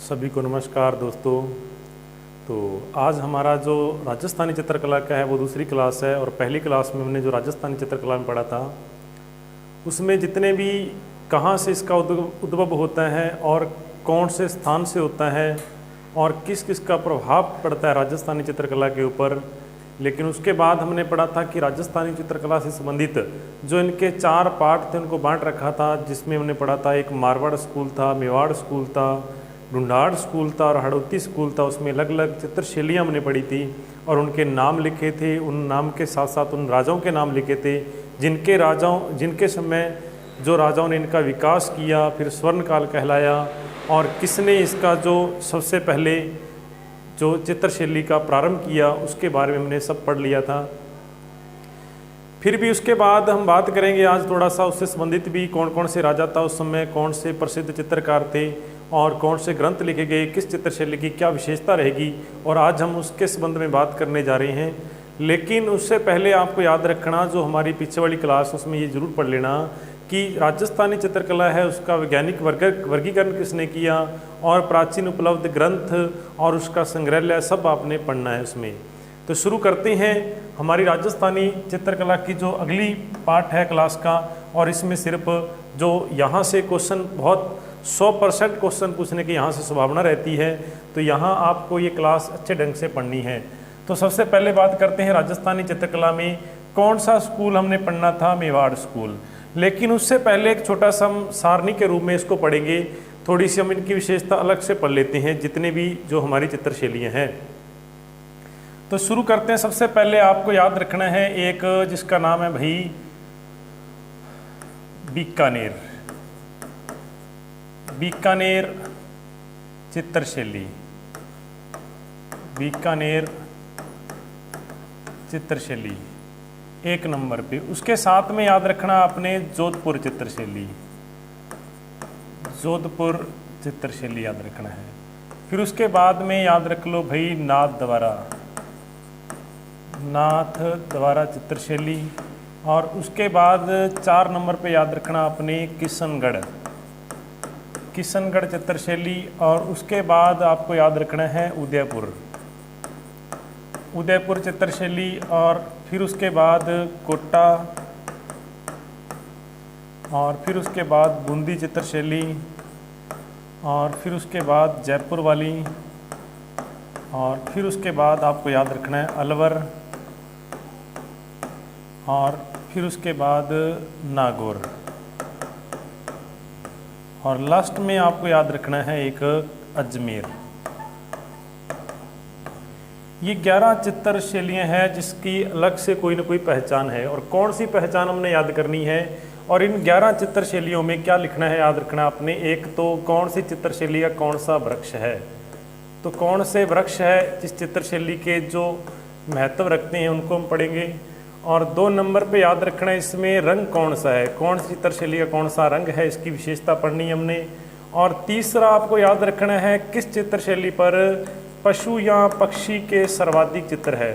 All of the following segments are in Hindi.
सभी को नमस्कार दोस्तों। तो आज हमारा जो राजस्थानी चित्रकला का है वो दूसरी क्लास है और पहली क्लास में हमने जो राजस्थानी चित्रकला में पढ़ा था उसमें जितने भी कहाँ से इसका उद्भव होता है और कौन से स्थान से होता है और किस किस का प्रभाव पड़ता है राजस्थानी चित्रकला के ऊपर। लेकिन उसके बाद हमने पढ़ा था कि राजस्थानी चित्रकला से संबंधित जो इनके 4 पार्ट थे उनको बांट रखा था, जिसमें हमने पढ़ा था एक मारवाड़ स्कूल था, मेवाड़ स्कूल था, ढूंढाड़ स्कूल था और हड़ौती स्कूल था। उसमें अलग अलग चित्रशैलियाँ हमने पढ़ी थी और उनके नाम लिखे थे। उन नाम के साथ साथ उन राजाओं के नाम लिखे थे जिनके समय जो राजाओं ने इनका विकास किया, फिर स्वर्ण काल कहलाया, और किसने इसका जो सबसे पहले जो चित्रशैली का प्रारंभ किया उसके बारे में हमने सब पढ़ लिया था। फिर भी उसके बाद हम बात करेंगे आज थोड़ा सा उससे संबंधित भी, कौन कौन से राजा था उस समय, कौन से प्रसिद्ध चित्रकार थे और कौन से ग्रंथ लिखे गए, किस चित्रशैली की क्या विशेषता रहेगी, और आज हम उसके संबंध में बात करने जा रहे हैं। लेकिन उससे पहले आपको याद रखना जो हमारी पीछे वाली क्लास उसमें ये जरूर पढ़ लेना कि राजस्थानी चित्रकला है उसका वैज्ञानिक वर्गीकरण किसने किया और प्राचीन उपलब्ध ग्रंथ और उसका संग्रहालय सब आपने पढ़ना है उसमें। तो शुरू करते हैं हमारी राजस्थानी चित्रकला की जो अगली पार्ट है क्लास का। और इसमें सिर्फ जो यहाँ से क्वेश्चन बहुत 100% क्वेश्चन पूछने की यहाँ से संभावना रहती है, तो यहाँ आपको ये क्लास अच्छे ढंग से पढ़नी है। तो सबसे पहले बात करते हैं राजस्थानी चित्रकला में कौन सा स्कूल हमने पढ़ना था, मेवाड़ स्कूल। लेकिन उससे पहले एक छोटा सा हम सारणी के रूप में इसको पढ़ेंगे, थोड़ी सी हम इनकी विशेषता अलग से पढ़ लेते हैं जितने भी जो हमारी चित्रशैलियाँ हैं। तो शुरू करते हैं। सबसे पहले आपको याद रखना है एक जिसका नाम है भाई बीकानेर। बीकानेर चित्रशैली, बीकानेर चित्रशैली 1 नंबर पे। उसके साथ में याद रखना आपने जोधपुर चित्रशैली, जोधपुर चित्रशैली याद रखना है। फिर उसके बाद में याद रख लो भाई नाथ द्वारा चित्रशैली। और उसके बाद 4 नंबर पे याद रखना आपने किशनगढ़ चित्रशैली। और उसके बाद आपको याद रखना है उदयपुर चित्रशैली। और फिर उसके बाद कोटा, और फिर उसके बाद बूंदी चित्रशैली, और फिर उसके बाद जयपुर वाली, और फिर उसके बाद आपको याद रखना है अलवर, और फिर उसके बाद नागौर, और लास्ट में आपको याद रखना है एक अजमेर। ये 11 चित्रशैलियाँ हैं जिसकी अलग से कोई ना कोई पहचान है। और कौन सी पहचान हमने याद करनी है और इन 11 चित्रशैलियों में क्या लिखना है याद रखना आपने। एक तो कौन सी चित्रशैली का कौन सा वृक्ष है, तो कौन से वृक्ष है जिस चित्रशैली के जो महत्व रखते हैं उनको हम पढ़ेंगे। और 2 नंबर पे याद रखना है इसमें रंग कौन सा है, कौन सी चित्रशैली का कौन सा रंग है, इसकी विशेषता पढ़नी है हमने। और तीसरा आपको याद रखना है किस चित्रशैली पर पशु या पक्षी के सर्वाधिक चित्र है,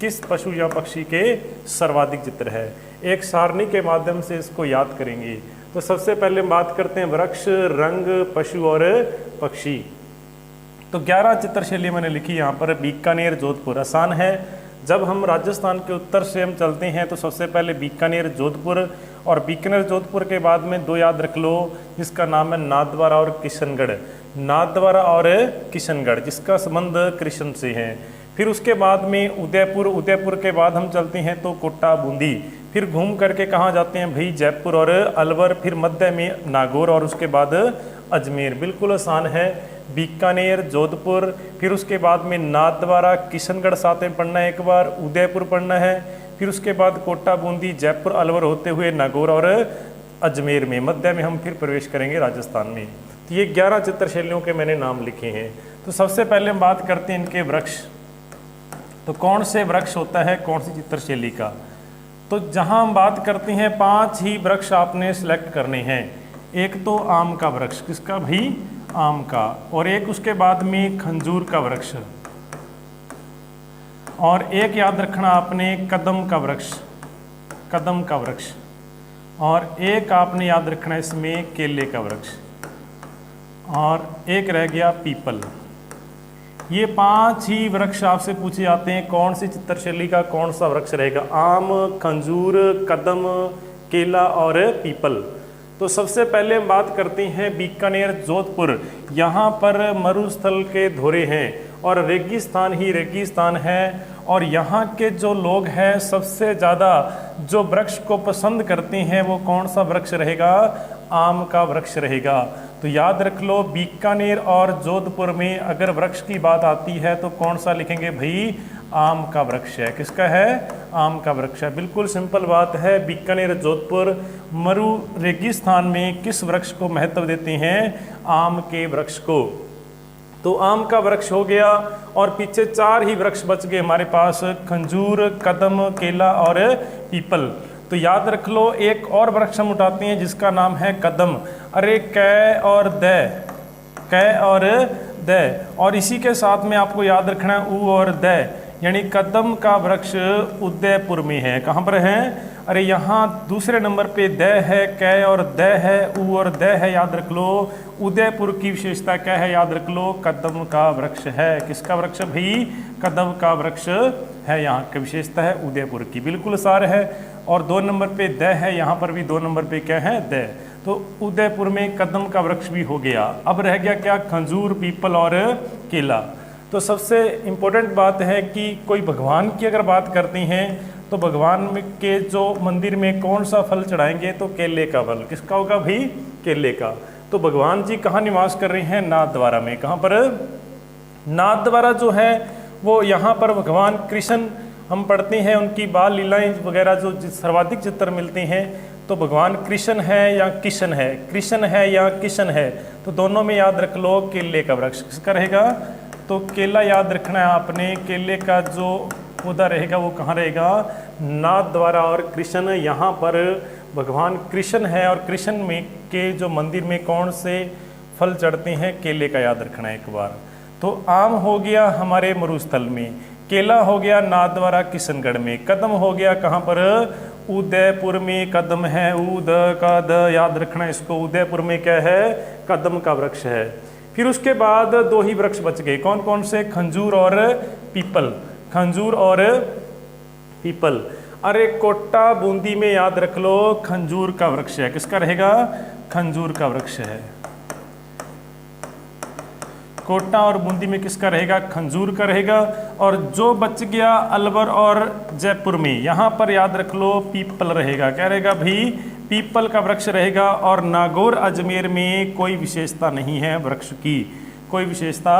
किस पशु या पक्षी के सर्वाधिक चित्र है। एक सारणी के माध्यम से इसको याद करेंगे। तो सबसे पहले हम बात करते हैं वृक्ष, रंग, पशु और पक्षी। तो 11 चित्रशैली मैंने लिखी यहाँ पर। बीकानेर, जोधपुर आसान है। जब हम राजस्थान के उत्तर से हम चलते हैं तो सबसे पहले बीकानेर, जोधपुर, और बीकानेर जोधपुर के बाद में 2 याद रख लो जिसका नाम है नाथद्वारा और किशनगढ़। नाथद्वारा और किशनगढ़ जिसका संबंध कृष्ण से है। फिर उसके बाद में उदयपुर के बाद हम चलते हैं तो कोटा, बूंदी, फिर घूम करके कहाँ जाते हैं भाई जयपुर और अलवर, फिर मध्य में नागौर और उसके बाद अजमेर। बिल्कुल आसान है। बीकानेर, जोधपुर, फिर उसके बाद में नाथद्वारा, किशनगढ़ साथ में पढ़ना है एक बार, उदयपुर पढ़ना है, फिर उसके बाद कोटा, बूंदी, जयपुर, अलवर होते हुए नागौर और अजमेर में, मध्य में हम फिर प्रवेश करेंगे राजस्थान में। तो ये 11 चित्रशैलियों के मैंने नाम लिखे हैं। तो सबसे पहले हम बात करते हैं इनके वृक्ष। तो कौन से वृक्ष होता है कौन सी चित्रशैली का, तो जहाँ हम बात करते हैं 5 ही वृक्ष आपने सेलेक्ट करने हैं। एक तो आम का वृक्ष, किसका भाई, आम का, और एक उसके बाद में खंजूर का वृक्ष, और एक याद रखना आपने कदम का वृक्ष, और एक आपने याद रखना इसमें केले का वृक्ष, और एक रह गया पीपल। ये 5 ही वृक्ष आपसे पूछे जाते हैं, कौन सी चित्रशैली का कौन सा वृक्ष रहेगा। आम, खंजूर, कदम, केला और पीपल। तो सबसे पहले हम बात करते हैं बीकानेर जोधपुर। यहाँ पर मरुस्थल के धोरे हैं और रेगिस्तान ही रेगिस्तान है, और यहाँ के जो लोग हैं सबसे ज़्यादा जो वृक्ष को पसंद करते हैं वो कौन सा वृक्ष रहेगा, आम का वृक्ष रहेगा। तो याद रख लो, बीकानेर और जोधपुर में अगर वृक्ष की बात आती है तो कौन सा लिखेंगे भाई, आम का वृक्ष है। किसका है, आम का वृक्ष है। बिल्कुल सिंपल बात है। बीकानेर जोधपुर मरु रेगिस्तान में किस वृक्ष को महत्व देते हैं, आम के वृक्ष को। तो आम का वृक्ष हो गया, और पीछे 4 ही वृक्ष बच गए हमारे पास, खंजूर, कदम, केला और पीपल। तो याद रख लो, एक और वृक्ष हम उठाते हैं जिसका नाम है कदम। अरे कै और द, कै और द, और इसी के साथ में आपको याद रखना है ऊ और द, यानी कदम का वृक्ष उदयपुर में है। कहाँ पर है, अरे यहाँ दूसरे नंबर पे द है, कै और द है, ऊ और द है, याद रख लो। उदयपुर की विशेषता क्या है, याद रख लो, कदम का वृक्ष है। किसका वृक्ष भाई, कदम का वृक्ष है। यहाँ की विशेषता है उदयपुर की, बिल्कुल सार है। और 2 नंबर पे द है, यहाँ पर भी 2 नंबर पे क्या है, द। तो उदयपुर में कदम का वृक्ष भी हो गया। अब रह गया क्या, खंजूर, पीपल और केला। तो सबसे इम्पोर्टेंट बात है कि कोई भगवान की अगर बात करते हैं तो भगवान के जो मंदिर में कौन सा फल चढ़ाएंगे, तो केले का फल। किसका होगा भाई, केले का। तो भगवान जी कहाँ निवास कर रहे हैं, नाथद्वारा में। कहाँ पर, नाथद्वारा जो है वो यहाँ पर भगवान कृष्ण हम पढ़ते हैं, उनकी बाल लीलाएं वगैरह जो सर्वाधिक चित्र मिलते हैं, तो भगवान कृष्ण है या किशन है, कृष्ण है या किशन है, तो दोनों में याद रख लो केले का वृक्ष किसका रहेगा, तो केला याद रखना है आपने। केले का जो पौधा रहेगा वो कहाँ रहेगा, नाथद्वारा। और कृष्ण यहाँ पर भगवान कृष्ण है, और कृष्ण में के जो मंदिर में कौन से फल चढ़ते हैं, केले का याद रखना है एक बार। तो आम हो गया हमारे मरुस्थल में, केला हो गया नाथद्वारा किशनगढ़ में, कदम हो गया कहाँ पर, उदयपुर में कदम है, उद का द याद रखना इसको। उदयपुर में क्या है, कदम का वृक्ष है। फिर उसके बाद 2 ही वृक्ष बच गए, कौन कौन से, खंजूर और पीपल। खंजूर और पीपल। अरे कोटा बूंदी में याद रख लो खंजूर का वृक्ष है। किसका रहेगा, खंजूर का वृक्ष है। कोटा और बूंदी में किसका रहेगा, खंजूर का रहेगा। और जो बच गया अलवर और जयपुर में, यहाँ पर याद रख लो पीपल रहेगा। क्या रहेगा भाई, पीपल का वृक्ष रहेगा। और नागौर अजमेर में कोई विशेषता नहीं है वृक्ष की, कोई विशेषता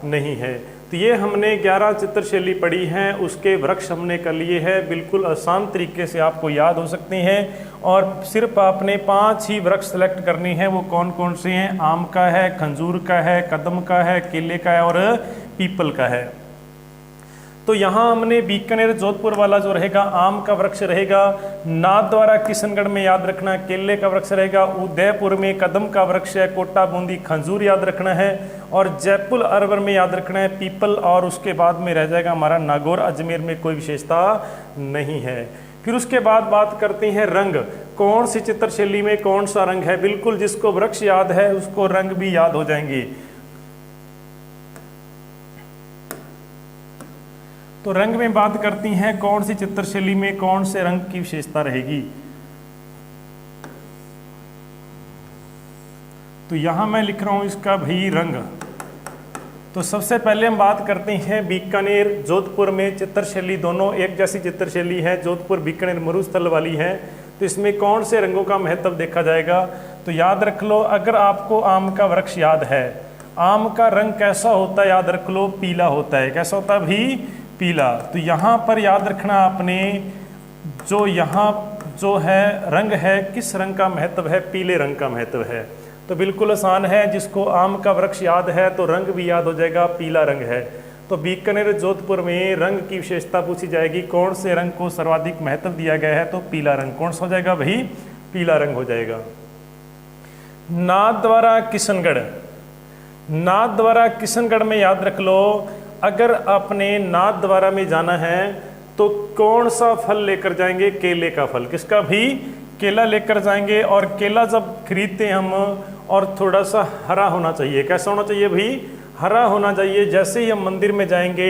नहीं है। तो ये हमने 11 चित्रशैली पढ़ी हैं, उसके वृक्ष हमने कर लिए हैं, बिल्कुल आसान तरीके से आपको याद हो सकते हैं। और सिर्फ आपने 5 ही वृक्ष सेलेक्ट करने हैं, वो कौन कौन से हैं, आम का है, खंजूर का है, कदम का है, केले का है और पीपल का है। तो यहाँ हमने बीकानेर जोधपुर वाला जो रहेगा आम का वृक्ष रहेगा, नाथद्वारा किशनगढ़ में याद रखना केले का वृक्ष रहेगा, उदयपुर में कदम का वृक्ष है, कोटा बूंदी खंजूर याद रखना है, और जयपुर अलवर में याद रखना है पीपल। और उसके बाद में रह जाएगा हमारा नागौर अजमेर में कोई विशेषता नहीं है। फिर उसके बाद बात करते हैं रंग, कौन सी चित्रशैली में कौन सा रंग है। बिल्कुल जिसको वृक्ष याद है उसको रंग भी याद हो जाएंगे। तो रंग में बात करती हैं कौन सी चित्रशैली में कौन से रंग की विशेषता रहेगी। तो यहां मैं लिख रहा हूं इसका भाई रंग। तो सबसे पहले हम बात करते हैं बीकानेर जोधपुर में चित्रशैली, दोनों एक जैसी चित्रशैली है, जोधपुर बीकानेर मरुस्थल वाली है। तो इसमें कौन से रंगों का महत्व देखा जाएगा। तो याद रख लो, अगर आपको आम का वृक्ष याद है, आम का रंग कैसा होता है, याद रख लो पीला होता है। कैसा होता है भाई, पीला। तो यहाँ पर याद रखना आपने, जो यहाँ जो है रंग है, किस रंग का महत्व है, पीले रंग का महत्व है। तो बिल्कुल आसान है, जिसको आम का वृक्ष याद है तो रंग भी याद हो जाएगा, पीला रंग है। तो बीकानेर जोधपुर में रंग की विशेषता पूछी जाएगी, कौन से रंग को सर्वाधिक महत्व दिया गया है, तो पीला रंग। कौन सा हो जाएगा भाई, पीला रंग हो जाएगा। नाथद्वारा किशनगढ़, नाथद्वारा किशनगढ़ में याद रख लो, अगर आपने नाथद्वारा में जाना है तो कौन सा फल लेकर जाएंगे, केले का फल। किसका भी, केला लेकर जाएंगे। और केला जब खरीदते हैं हम और थोड़ा सा हरा होना चाहिए। कैसा होना चाहिए भाई? हरा होना चाहिए। जैसे ही हम मंदिर में जाएंगे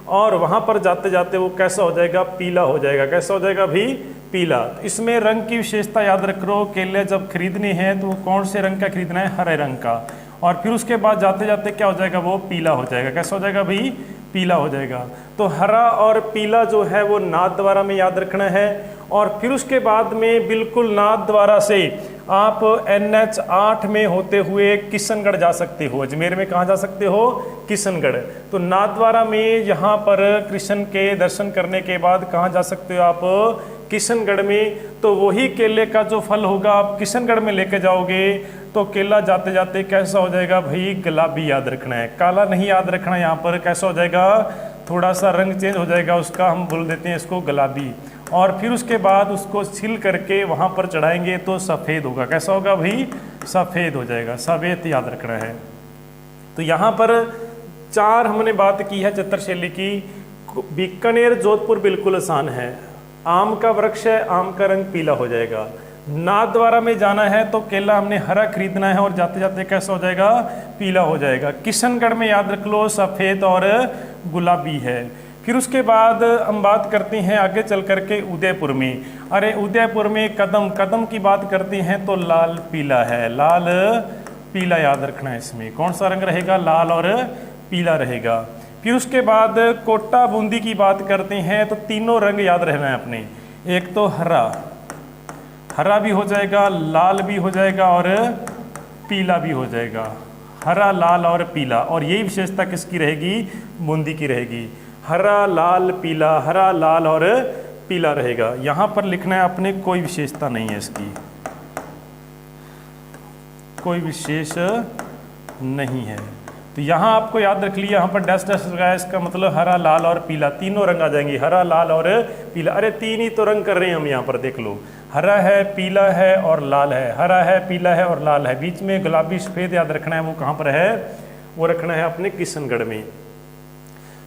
और वहाँ पर जाते जाते वो कैसा हो जाएगा? पीला हो जाएगा। कैसा हो जाएगा भाई? पीला। इसमें रंग की विशेषता याद रख लो, केले जब खरीदने हैं तो कौन से रंग का खरीदना है? हरे रंग का। और फिर उसके बाद जाते जाते क्या हो जाएगा? वो पीला हो जाएगा। कैसा हो जाएगा भाई? पीला हो जाएगा। तो हरा और पीला जो है वो नाथद्वारा में याद रखना है। और फिर उसके बाद में बिल्कुल नाथद्वारा से आप NH 8 में होते हुए किशनगढ़ जा सकते हो। अजमेर में कहाँ जा सकते हो? किशनगढ़। तो नाथद्वारा में यहाँ पर कृष्ण के दर्शन करने के बाद कहाँ जा सकते हो आप? किशनगढ़ में। तो वही केले का जो फल होगा आप किशनगढ़ में लेके जाओगे तो केला जाते जाते कैसा हो जाएगा भाई? गुलाबी याद रखना है, काला नहीं याद रखना है। यहाँ पर कैसा हो जाएगा? थोड़ा सा रंग चेंज हो जाएगा उसका, हम बोल देते हैं इसको गुलाबी। और फिर उसके बाद उसको छिल करके वहाँ पर चढ़ाएंगे तो सफ़ेद होगा। कैसा होगा भाई? सफ़ेद हो जाएगा। सफ़ेद याद रखना है। तो यहाँ पर 4 हमने बात की है चित्रशैली की। बीकानेर जोधपुर बिल्कुल आसान है। आम का वृक्ष है, आम का रंग पीला हो जाएगा। नाथद्वारा में जाना है तो केला हमने हरा खरीदना है और जाते जाते कैसा हो जाएगा? पीला हो जाएगा। किशनगढ़ में याद रख लो सफ़ेद और गुलाबी है। फिर उसके बाद हम बात करते हैं आगे चल करके उदयपुर में। अरे उदयपुर में कदम की बात करते हैं तो लाल पीला है, लाल पीला याद रखना है। इसमें कौन सा रंग रहेगा? लाल और पीला रहेगा। फिर उसके बाद कोटा बूंदी की बात करते हैं तो तीनों रंग याद रहना है अपने। एक तो हरा भी हो जाएगा, लाल भी हो जाएगा और पीला भी हो जाएगा। हरा, लाल और पीला। और यही विशेषता किसकी रहेगी? बूंदी की रहेगी। हरा, लाल, पीला, हरा, लाल और पीला रहेगा। यहाँ पर लिखना है अपने, कोई विशेषता नहीं है इसकी, कोई विशेष नहीं है। तो यहाँ आपको याद रख लिया, यहाँ पर डैश डैश लगाया, इसका मतलब हरा, लाल और पीला तीनों रंग आ जाएंगे। हरा, लाल और पीला। अरे 3 ही तो रंग कर रहे हैं हम यहाँ पर, देख लो। हरा है, पीला है और लाल है। हरा है, पीला है और लाल है। बीच में गुलाबी सफ़ेद याद रखना है, वो कहाँ पर है? वो रखना है अपने किशनगढ़ में।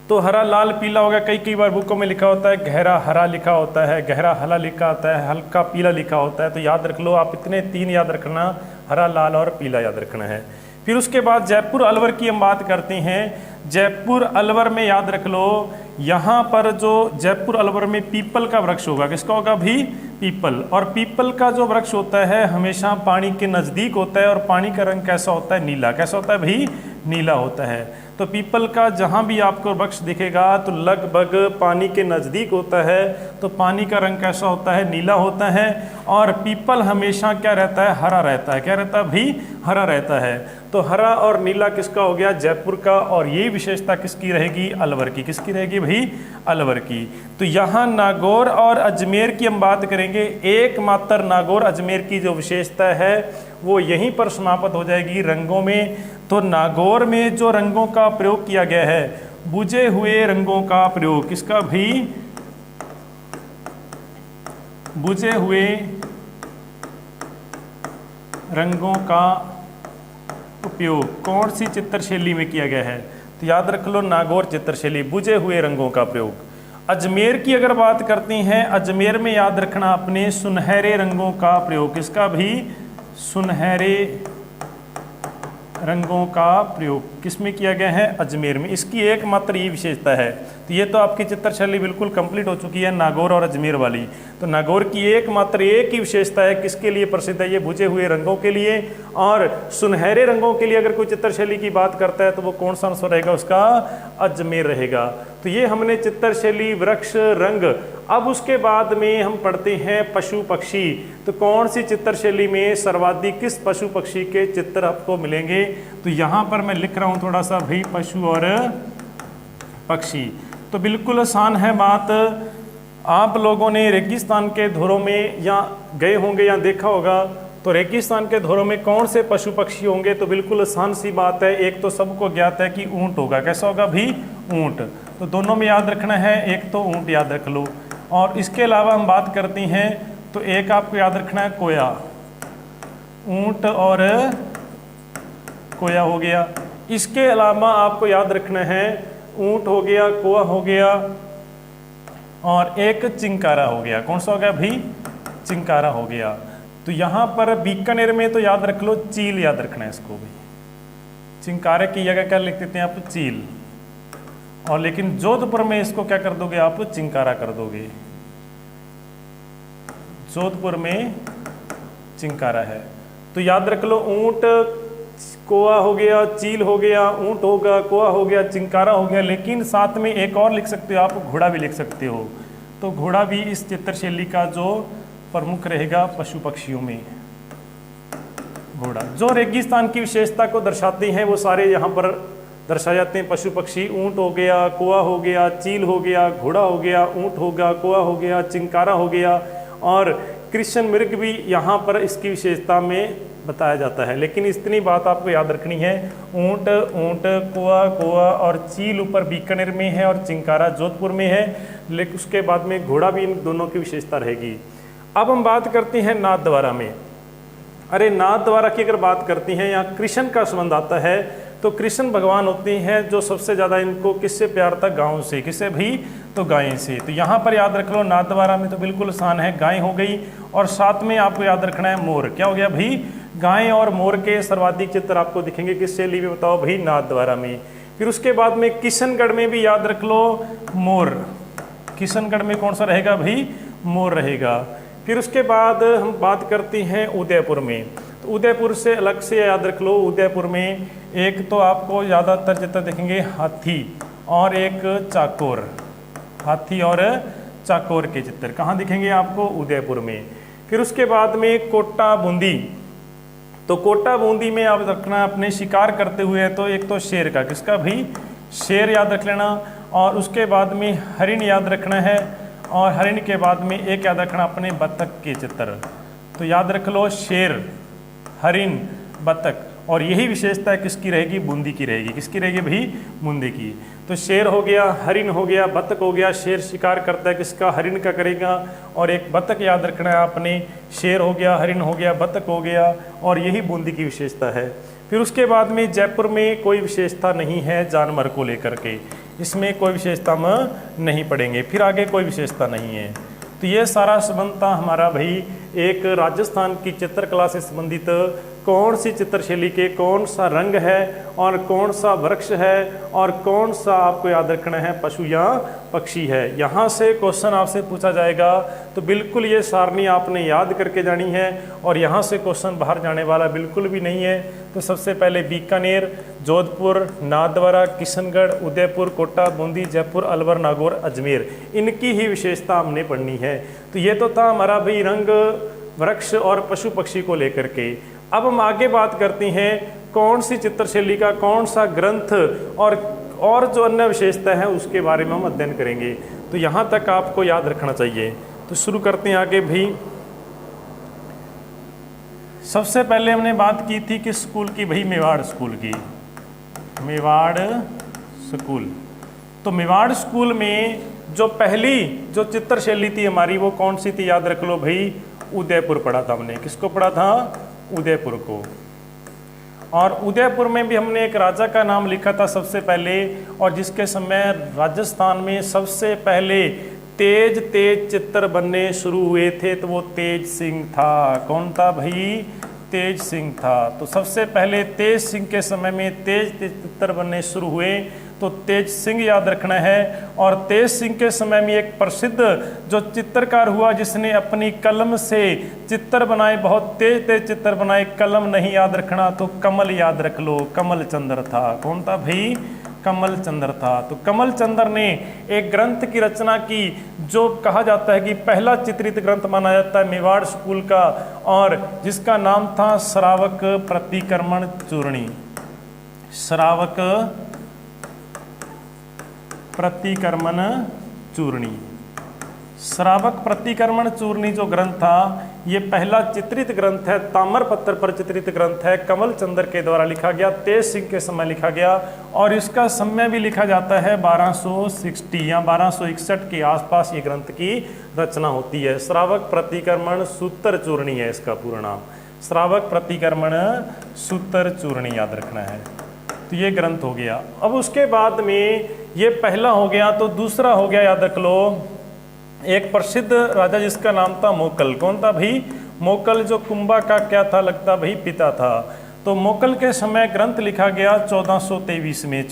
तो हरा, लाल, पीला हो गया। कई बार बुकों में लिखा होता है गहरा हरा लिखा होता है, गहरा हरा लिखा होता है, हल्का पीला लिखा होता है। तो याद रख लो आप, इतने 3 याद रखना, हरा, लाल और पीला याद रखना है। फिर उसके बाद जयपुर अलवर की हम बात करते हैं। जयपुर अलवर में याद रख लो, यहाँ पर जो जयपुर अलवर में पीपल का वृक्ष होगा। किसका होगा भी? पीपल। और पीपल का जो वृक्ष होता है हमेशा पानी के नज़दीक होता है और पानी का रंग कैसा होता है? नीला। कैसा होता है भाई? नीला होता है। तो पीपल का जहाँ भी आपको वृक्ष दिखेगा तो लगभग पानी के नज़दीक होता है, तो पानी का रंग कैसा होता है? नीला होता है। और पीपल हमेशा क्या रहता है? हरा रहता है। क्या रहता है भी? हरा रहता है। तो हरा और नीला किसका हो गया? जयपुर का। और ये विशेषता किसकी रहेगी? अलवर की। किसकी रहेगी भाई? अलवर की। तो यहाँ नागौर और अजमेर की हम बात करेंगे। एकमात्र नागौर अजमेर की जो विशेषता है वो यहीं पर समाप्त हो जाएगी रंगों में। तो नागौर में जो रंगों का प्रयोग किया गया है, बुझे हुए रंगों का प्रयोग। किसका भी? बुझे हुए रंगों का उपयोग कौन सी चित्रशैली में किया गया है? तो याद रख लो, नागौर चित्रशैली, बुझे हुए रंगों का प्रयोग। अजमेर की अगर बात करते हैं, अजमेर में याद रखना अपने सुनहरे रंगों का प्रयोग। किसका भी? सुनहरे रंगों का प्रयोग किसमें किया गया है? अजमेर में। इसकी एकमात्र ये विशेषता है। तो ये तो आपकी चित्रशैली बिल्कुल कंप्लीट हो चुकी है, नागौर और अजमेर वाली। तो नागौर की एकमात्र एक ही विशेषता है, किसके लिए प्रसिद्ध है? ये बुझे हुए रंगों के लिए। और सुनहरे रंगों के लिए अगर कोई चित्रशैली की बात करता है तो वो कौन सा आंसर रहेगा उसका? अजमेर रहेगा। तो ये हमने चित्रशैली, वृक्ष, रंग। अब उसके बाद में हम पढ़ते हैं पशु पक्षी। तो कौन सी चित्रशैली में सर्वाधिक किस पशु पक्षी के चित्र आपको मिलेंगे? तो यहाँ पर मैं लिख रहा हूँ थोड़ा सा भाई, पशु और पक्षी। तो बिल्कुल आसान है बात। आप लोगों ने रेगिस्तान के धोरों में या गए होंगे या देखा होगा, तो रेगिस्तान के धोरों में कौन से पशु पक्षी होंगे? तो बिल्कुल आसान सी बात है, एक तो सबको ज्ञात है कि ऊंट होगा। कैसा होगा भी? ऊंट। तो दोनों में याद रखना है, एक तो ऊंट याद रख लो। और इसके अलावा हम बात करते हैं तो एक आपको याद रखना है कोया। ऊंट और कोया हो गया। इसके अलावा आपको याद रखना है ऊंट हो गया, कोआ हो गया और एक चिंकारा हो गया। कौन सा हो गया भी? चिंकारा हो गया। तो तो यहाँ पर बीकानेर में तो याद रख लो चील याद रखना है इसको भी, चिंकारे की जगह क्या लिख देते हैं आप, चील। और लेकिन जोधपुर में इसको क्या कर दोगे आप, चिंकारा कर दोगे। जोधपुर में चिंकारा है। तो याद रख लो ऊंट कोआ हो गया, चील हो गया, ऊंट होगा, कोआ हो गया, चिंकारा हो गया, लेकिन साथ में एक और लिख सकते हो आप, घोड़ा भी लिख सकते हो। तो घोड़ा भी इस चित्रशैली का जो प्रमुख रहेगा पशु पक्षियों में, घोड़ा। जो रेगिस्तान की विशेषता को दर्शाते हैं वो सारे यहाँ पर दर्शाए जाते हैं। पशु पक्षी, ऊंट हो गया, कोआ हो गया, चील हो गया, घोड़ा हो गया, ऊंट होगा, कोआ हो गया, चिंकारा हो गया, और कृष्ण मृग भी यहाँ पर इसकी विशेषता में बताया जाता है। लेकिन इतनी बात आपको याद रखनी है, ऊंट ऊंट, कोआ कोआ और चील ऊपर बीकानेर में है और चिंकारा जोधपुर में है, लेकिन उसके बाद में घोड़ा भी इन दोनों की विशेषता रहेगी। अब हम बात करते हैं नाथद्वारा में। अरे नाथद्वारा की अगर बात करती हैं, यहाँ कृष्ण का संबंध आता है। तो कृष्ण भगवान होते हैं जो सबसे ज़्यादा इनको किससे प्यार था, गाँव से। किससे भी, तो गाय से। तो यहाँ पर याद रख लो नाथद्वारा में तो बिल्कुल आसान है, गाय हो गई। और साथ में आपको याद रखना है मोर। क्या हो गया भाई, गाय और मोर के सर्वाधिक चित्र आपको दिखेंगे किस शैली में, बताओ भाई, नाथद्वारा में। फिर उसके बाद में किशनगढ़ में भी याद रख लो मोर। किशनगढ़ में कौन सा रहेगा भाई, मोर रहेगा। फिर उसके बाद हम बात करते हैं उदयपुर में। तो उदयपुर से अलग से याद रख लो, उदयपुर में एक तो आपको ज़्यादातर चित्र दिखेंगे हाथी और एक चाकोर। हाथी और चाकोर के चित्र कहाँ दिखेंगे आपको, उदयपुर में। फिर उसके बाद में कोटा बूंदी। तो कोटा बूंदी में आप रखना अपने शिकार करते हुए, तो एक तो शेर का, किसका भाई, शेर याद रख लेना। और उसके बाद में हरिण याद रखना है, और हरिण के बाद में एक याद रखना अपने बतख के चित्र। तो याद रख लो शेर, हरिण, बतख। और यही विशेषता किसकी रहेगी, बूंदी की रहेगी। किसकी रहेगी भाई, बूंदी की। तो शेर हो गया, हरिण हो गया, बतख हो गया। शेर शिकार करता है किसका, हरिण का करेगा। और एक बतख याद रखना है आपने, शेर हो गया, हरिण हो गया, बतख हो गया। और यही बूंदी की विशेषता है। फिर उसके बाद में जयपुर में कोई विशेषता नहीं है जानवर को लेकर के, इसमें कोई विशेषता में नहीं पड़ेंगे। फिर आगे कोई विशेषता नहीं है। तो ये सारा संबंध था हमारा भाई एक राजस्थान की चित्रकला से संबंधित, कौन सी चित्रशैली के कौन सा रंग है और कौन सा वृक्ष है और कौन सा आपको याद रखना है पशु या पक्षी है। यहाँ से क्वेश्चन आपसे पूछा जाएगा, तो बिल्कुल ये सारणी आपने याद करके जानी है। और यहाँ से क्वेश्चन बाहर जाने वाला बिल्कुल भी नहीं है। तो सबसे पहले बीकानेर, जोधपुर, नाथद्वारा, किशनगढ़, उदयपुर, कोटा, बूंदी, जयपुर, अलवर, नागौर, अजमेर, इनकी ही विशेषता हमने पढ़नी है। तो ये तो था हमारा भाई रंग, वृक्ष और पशु पक्षी को लेकर के। अब हम आगे बात करते हैं कौन सी चित्रशैली का कौन सा ग्रंथ और जो अन्य विशेषता है उसके बारे में हम अध्ययन करेंगे। तो यहाँ तक आपको याद रखना चाहिए। तो शुरू करते हैं आगे भी। सबसे पहले हमने बात की थी किस स्कूल की भाई, मेवाड़ स्कूल की। मेवाड़ स्कूल। तो मेवाड़ स्कूल में जो पहली जो चित्रशैली थी हमारी वो कौन सी थी, याद रख लो भाई, उदयपुर पढ़ा था हमने। किसको पढ़ा था, उदयपुर को। और उदयपुर में भी हमने एक राजा का नाम लिखा था सबसे पहले, और जिसके समय राजस्थान में सबसे पहले तेज तेज चित्र बनने शुरू हुए थे, तो वो तेज सिंह था। कौन था भाई, तेज सिंह था। तो सबसे पहले तेज सिंह के समय में तेज तेज चित्र बनने शुरू हुए, तो तेज सिंह याद रखना है। और तेज सिंह के समय में एक प्रसिद्ध जो चित्रकार हुआ जिसने अपनी कलम से चित्र बनाए, बहुत तेज तेज चित्र बनाए, कलम नहीं याद रखना तो कमल याद रख लो, कमल चंद्र था। कौन था भाई, कमल चंद्र था। तो कमल चंद्र ने एक ग्रंथ की रचना की जो कहा जाता है कि पहला चित्रित ग्रंथ माना जाता है मेवाड़ स्कूल का, और जिसका नाम था श्रावक प्रतिक्रमण चूर्णी। श्रावक प्रतिक्रमण चूर्णी। श्रावक प्रतिक्रमण चूर्णी जो ग्रंथ था ये पहला चित्रित ग्रंथ है, ताम्रपत्र पर चित्रित ग्रंथ है, कमल चंद्र के द्वारा लिखा गया, तेज सिंह के समय लिखा गया। और इसका समय भी लिखा जाता है 1260 या 1261 के आसपास ये ग्रंथ की रचना होती है। श्रावक प्रतिक्रमण सूत्र चूर्णी है इसका पूरा नाम। श्रावक प्रतिक्रमण सूत्र चूर्णी याद रखना है। तो ये ग्रंथ हो गया। अब उसके बाद में ये पहला हो गया, तो दूसरा हो गया, याद रख लो, एक प्रसिद्ध राजा जिसका नाम था मोकल। कौन था भाई, मोकल जो कुंभा का क्या था, लगता भाई पिता था। तो मोकल के समय ग्रंथ लिखा गया 1423 में,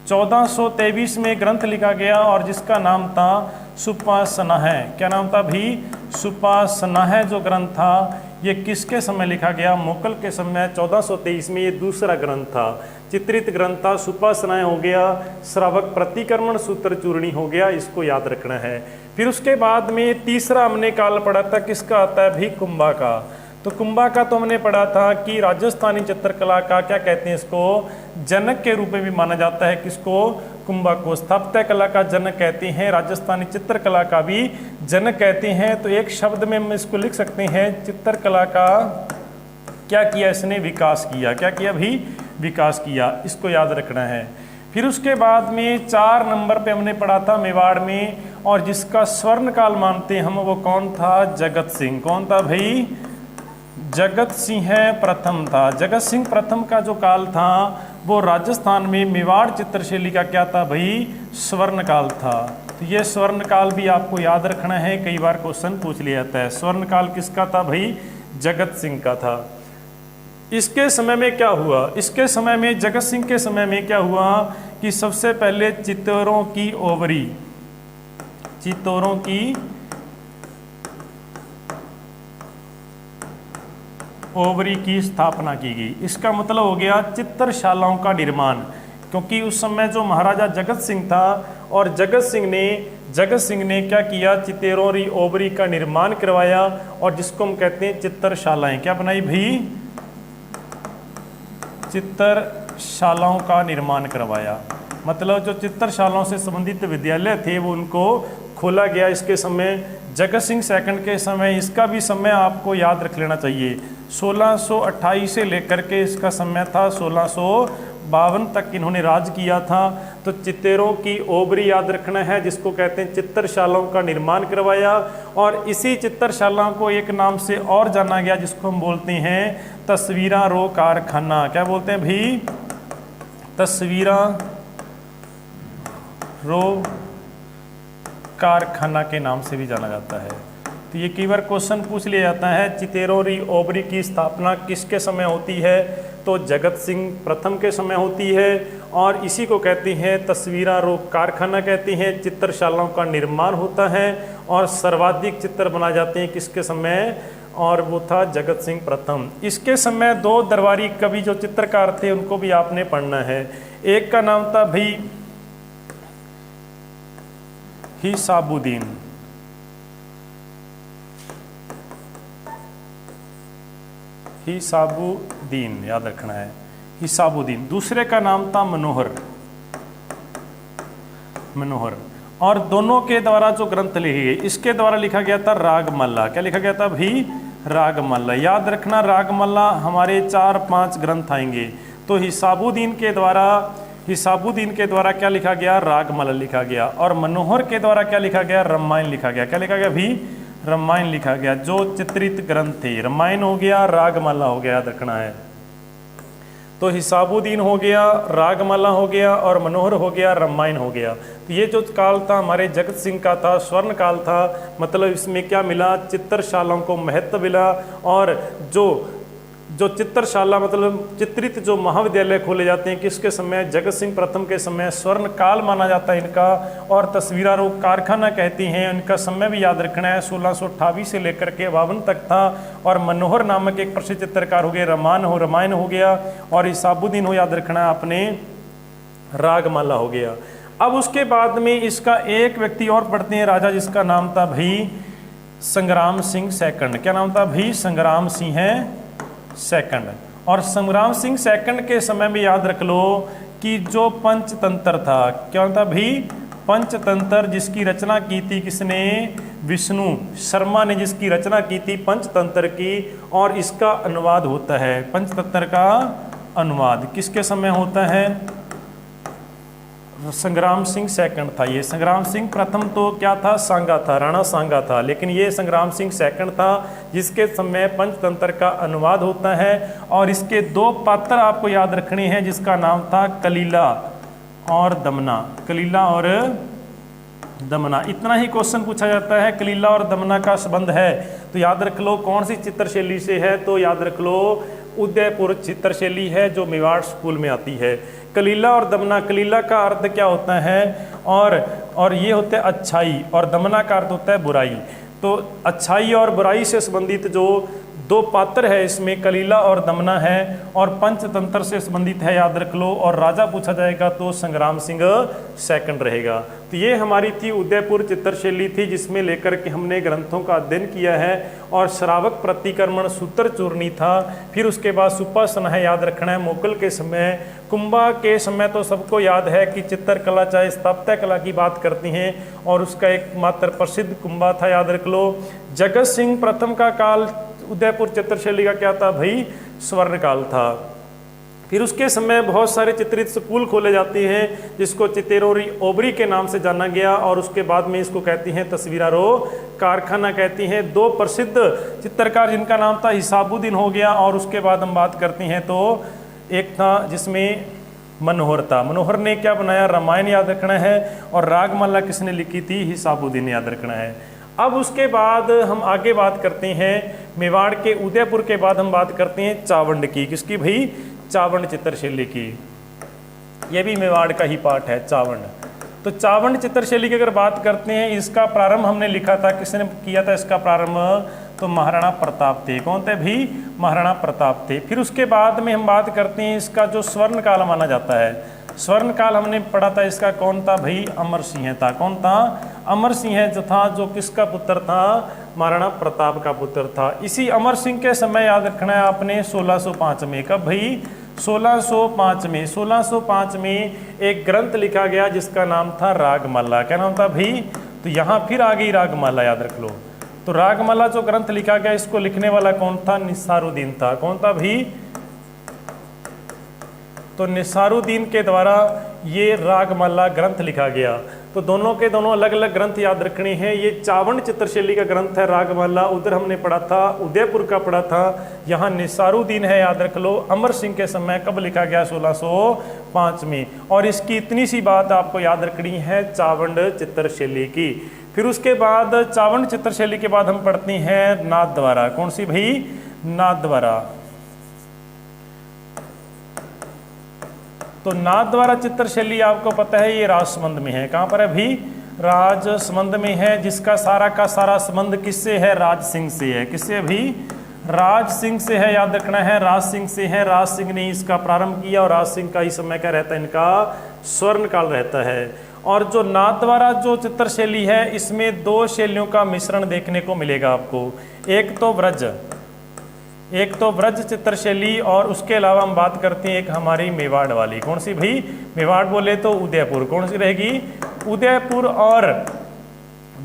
1423 में ग्रंथ लिखा गया और जिसका नाम था सुपासनाह। क्या नाम था भाई? सुपासनाह जो ग्रंथ था ये किसके समय लिखा गया? मोकल के समय 1423 में। ये दूसरा ग्रंथ था, चित्रित ग्रंथ था। सुपासनाएं हो गया, श्रावक प्रतिक्रमण सूत्र चूर्णी हो गया, इसको याद रखना है। फिर उसके बाद में तीसरा हमने काल पढ़ा था, किसका आता है भाई? कुंभा का। तो कुंभा का तो हमने पढ़ा था कि राजस्थानी चित्रकला का क्या कहते हैं, इसको जनक के रूप में भी माना जाता है। किसको? कुंभा को स्थापत्य कला का जनक कहते हैं, राजस्थानी चित्रकला का भी जनक कहते हैं। तो एक शब्द में हम इसको लिख सकते हैं, चित्रकला का क्या किया इसने? विकास किया। क्या किया भाई? विकास किया, इसको याद रखना है। फिर उसके बाद में 4 नंबर पे हमने पढ़ा था मेवाड़ में, और जिसका स्वर्ण काल मानते हम, वो कौन था? जगत सिंह। कौन था भाई? जगत सिंह प्रथम था। जगत सिंह प्रथम का जो काल था वो राजस्थान में मेवाड़ चित्रशैली का क्या था भाई? स्वर्ण काल था। तो ये स्वर्ण काल भी आपको याद रखना है, कई बार क्वेश्चन पूछ लिया जाता है। स्वर्ण काल किसका था भाई? जगत सिंह का था। इसके समय में क्या हुआ? इसके समय में, जगत सिंह के समय में क्या हुआ कि सबसे पहले चित्तौरों की ओवरी, चित्तौरों की ओवरी की स्थापना की गई। इसका मतलब हो गया चित्रशालाओं का निर्माण, क्योंकि उस समय जो महाराजा जगत सिंह था, और जगत सिंह ने क्या किया? चित्तौरी ओवरी का निर्माण करवाया, और जिसको हम कहते हैं चित्रशालाएं। क्या बनाई भाई? चित्रशालाओं का निर्माण करवाया। मतलब जो चित्रशालाओं से संबंधित विद्यालय थे वो उनको खोला गया इसके समय, जगत सिंह सेकंड के समय। इसका भी समय आपको याद रख लेना चाहिए, 1628 से लेकर के इसका समय था 1652 तक इन्होंने राज किया था। तो चित्तौरों की ओवरी याद रखना है, जिसको कहते हैं चित्रशालाओं का निर्माण करवाया। और इसी चित्रशालाओं को एक नाम से और जाना गया, जिसको हम बोलते हैं तस्वीरा रो कारखाना। क्या बोलते हैं भाई? तस्वीरा रो कारखाना के नाम से भी जाना जाता है। तो ये कई बार क्वेश्चन पूछ लिया जाता है, चित्तौरी ओवरी की स्थापना किसके समय होती है? तो जगत सिंह प्रथम के समय होती है, और इसी को कहते हैं तस्वीरा रो कारखाना कहते हैं। चित्रशालाओं का निर्माण होता है और सर्वाधिक चित्र बनाए जाते हैं किसके समय? और वो था जगत सिंह प्रथम। इसके समय 2 दरबारी कवि जो चित्रकार थे उनको भी आपने पढ़ना है। एक का नाम था भाई हिसाबुद्दीन, हिसाबुद्दीन याद रखना है, हिसाबुद्दीन। दूसरे का नाम था मनोहर, और दोनों के द्वारा जो ग्रंथ लिखे गए, इसके द्वारा लिखा गया था रागमाला। क्या लिखा गया था भाई? रागमाला। याद रखना, रागमाला हमारे 4-5 ग्रंथ आएंगे। तो हिसाबुद्दीन के द्वारा क्या लिखा गया? रागमाला लिखा गया। और मनोहर के द्वारा क्या लिखा गया? रामायण लिखा गया। क्या लिखा गया भाई? रामायण लिखा गया। जो चित्रित ग्रंथ थे, रामायण हो गया, रागमाला हो गया, याद रखना है। तो हिसाबुद्दीन हो गया, रागमाला हो गया, और मनोहर हो गया, रामायण हो गया। तो ये जो काल था हमारे जगत सिंह का था, स्वर्ण काल था। मतलब इसमें क्या मिला? चित्रशालाओं को महत्व मिला, और जो चित्रशाला मतलब चित्रित जो महाविद्यालय खोले जाते हैं किसके समय? जगत सिंह प्रथम के समय। स्वर्ण काल माना जाता है इनका, और तस्वीरा रो कारखाना कहती हैं। इनका समय भी याद रखना है, 1628 से लेकर के 52 तक था। और मनोहर नामक एक प्रसिद्ध चित्रकार हो गए, रामायण हो गया, और हिसाबुद्दीन हो याद रखना है आपने, रागमाला हो गया। अब उसके बाद में इसका एक व्यक्ति और पढ़ते हैं, राजा, जिसका नाम था भाई संग्राम सिंह सेकंड। क्या नाम था भाई? संग्राम सिंह सेकंड। और संग्राम सिंह सेकंड के समय में याद रख लो कि जो पंचतंत्र था, क्या था भाई? पंचतंत्र, जिसकी रचना की थी किसने? विष्णु शर्मा ने जिसकी रचना की थी पंचतंत्र की, और इसका अनुवाद होता है, पंचतंत्र का अनुवाद किसके समय होता है? संग्राम सिंह सेकंड था ये। संग्राम सिंह प्रथम तो क्या था? सांगा था, राणा सांगा था। लेकिन ये संग्राम सिंह सेकंड था जिसके समय पंचतंत्र का अनुवाद होता है। और इसके 2 पात्र आपको याद रखने हैं, जिसका नाम था कलीला और दमना। कलीला और दमना, इतना ही क्वेश्चन पूछा जाता है। कलीला और दमना का संबंध है तो याद रख लो कौन सी चित्रशैली से है, तो याद रख लो उदयपुर चित्रशैली है जो मेवाड़ स्कूल में आती है। कलीला और दमना, कलीला का अर्थ क्या होता है और ये होता है अच्छाई, और दमना का अर्थ होता है बुराई। तो अच्छाई और बुराई से संबंधित जो दो पात्र है इसमें कलीला और दमना है, और पंचतंत्र से संबंधित है याद रख लो, और राजा पूछा जाएगा तो संग्राम सिंह सेकंड रहेगा। तो ये हमारी थी उदयपुर चित्रशैली थी जिसमें लेकर के हमने ग्रंथों का अध्ययन किया है, और श्रावक प्रतिक्रमण सूत्र चूर्णी था। फिर उसके बाद सुपासन है याद रखना है मोकल के समय। कुंभा के समय तो सबको याद है कि चित्रकला चाहे स्थापत्य कला की बात करती हैं, और उसका एकमात्र प्रसिद्ध कुंभा था याद रख लो। जगत सिंह प्रथम का काल उदयपुर चित्रशैली का क्या था भाई, स्वर्ण काल था। फिर उसके समय बहुत सारे चित्रित स्कूल खोले जाते हैं जिसको चितेरोरी ओबरी के नाम से जाना गया, और उसके बाद में इसको कहती हैं तस्वीरारो कारखाना कहती हैं। दो प्रसिद्ध चित्रकार जिनका नाम था हिसाबुद्दीन हो गया, और उसके बाद हम बात करते हैं तो एक था जिसमें मनोहर था। मनोहर ने क्या बनाया, रामायण याद रखना है, और रागमाला किसने लिखी थी, हिसाबुद्दीन याद रखना है। अब उसके बाद हम आगे बात करते हैं मेवाड़ के उदयपुर के बाद हम बात करते हैं चावंड की। किसकी भाई, चावंड चित्रशैली की। यह भी मेवाड़ का ही पार्ट है चावंड। तो चावंड चित्रशैली की अगर बात करते हैं, इसका प्रारंभ हमने लिखा था, किसने किया था इसका प्रारंभ, तो महाराणा प्रताप थे। कौन थे भी, महाराणा प्रताप थे। फिर उसके बाद में हम बात करते हैं इसका जो स्वर्ण काल माना जाता है। स्वर्ण काल हमने पढ़ा था इसका कौन था भाई, अमर सिंह था। कौन था, अमर सिंह जो था, जो किसका पुत्र था, महाराणा प्रताप का पुत्र था। इसी अमर सिंह के समय याद रखना है आपने 1605 में, कब भाई, 1605 में। 1605 में एक ग्रंथ लिखा गया जिसका नाम था रागमाला। क्या नाम था भाई, तो यहाँ फिर आ गई रागमाला याद रख लो। तो रागमाला जो ग्रंथ लिखा गया इसको लिखने वाला कौन था, निसारुद्दीन था। कौन था भाई, तो निसारुद्दीन के द्वारा ये रागमाला ग्रंथ लिखा गया। तो दोनों के दोनों अलग अलग ग्रंथ याद रखने हैं। ये चावंड चित्रशैली का ग्रंथ है रागमाला, उधर हमने पढ़ा था उदयपुर का पढ़ा था। यहाँ निसारुद्दीन है याद रख लो। अमर सिंह के समय कब लिखा गया, 1605 में। और इसकी इतनी सी बात आपको याद रखनी है चावंड चित्रशैली की। फिर उसके बाद चावंड चित्रशैली के बाद हम पढ़ते हैं नाथद्वारा। कौन सी भाई, नाथद्वारा। तो नाथद्वारा चित्रशैली आपको पता है ये राजसमंद में है। कहाँ पर है भी, राजसमंद में है, जिसका सारा का सारा संबंध किससे है, राज सिंह से है। किससे भी, राज सिंह से है, याद रखना है राज सिंह से है। राज सिंह ने इसका प्रारंभ किया, और राज सिंह का ही समय क्या रहता है, इनका स्वर्ण काल रहता है। और जो नाथद्वारा जो चित्रशैली है इसमें दो शैलियों का मिश्रण देखने को मिलेगा आपको। एक तो ब्रज चित्रशैली, और उसके अलावा हम बात करते हैं एक हमारी मेवाड़ वाली। कौन सी भाई, मेवाड़ बोले तो उदयपुर। कौन सी रहेगी, उदयपुर। और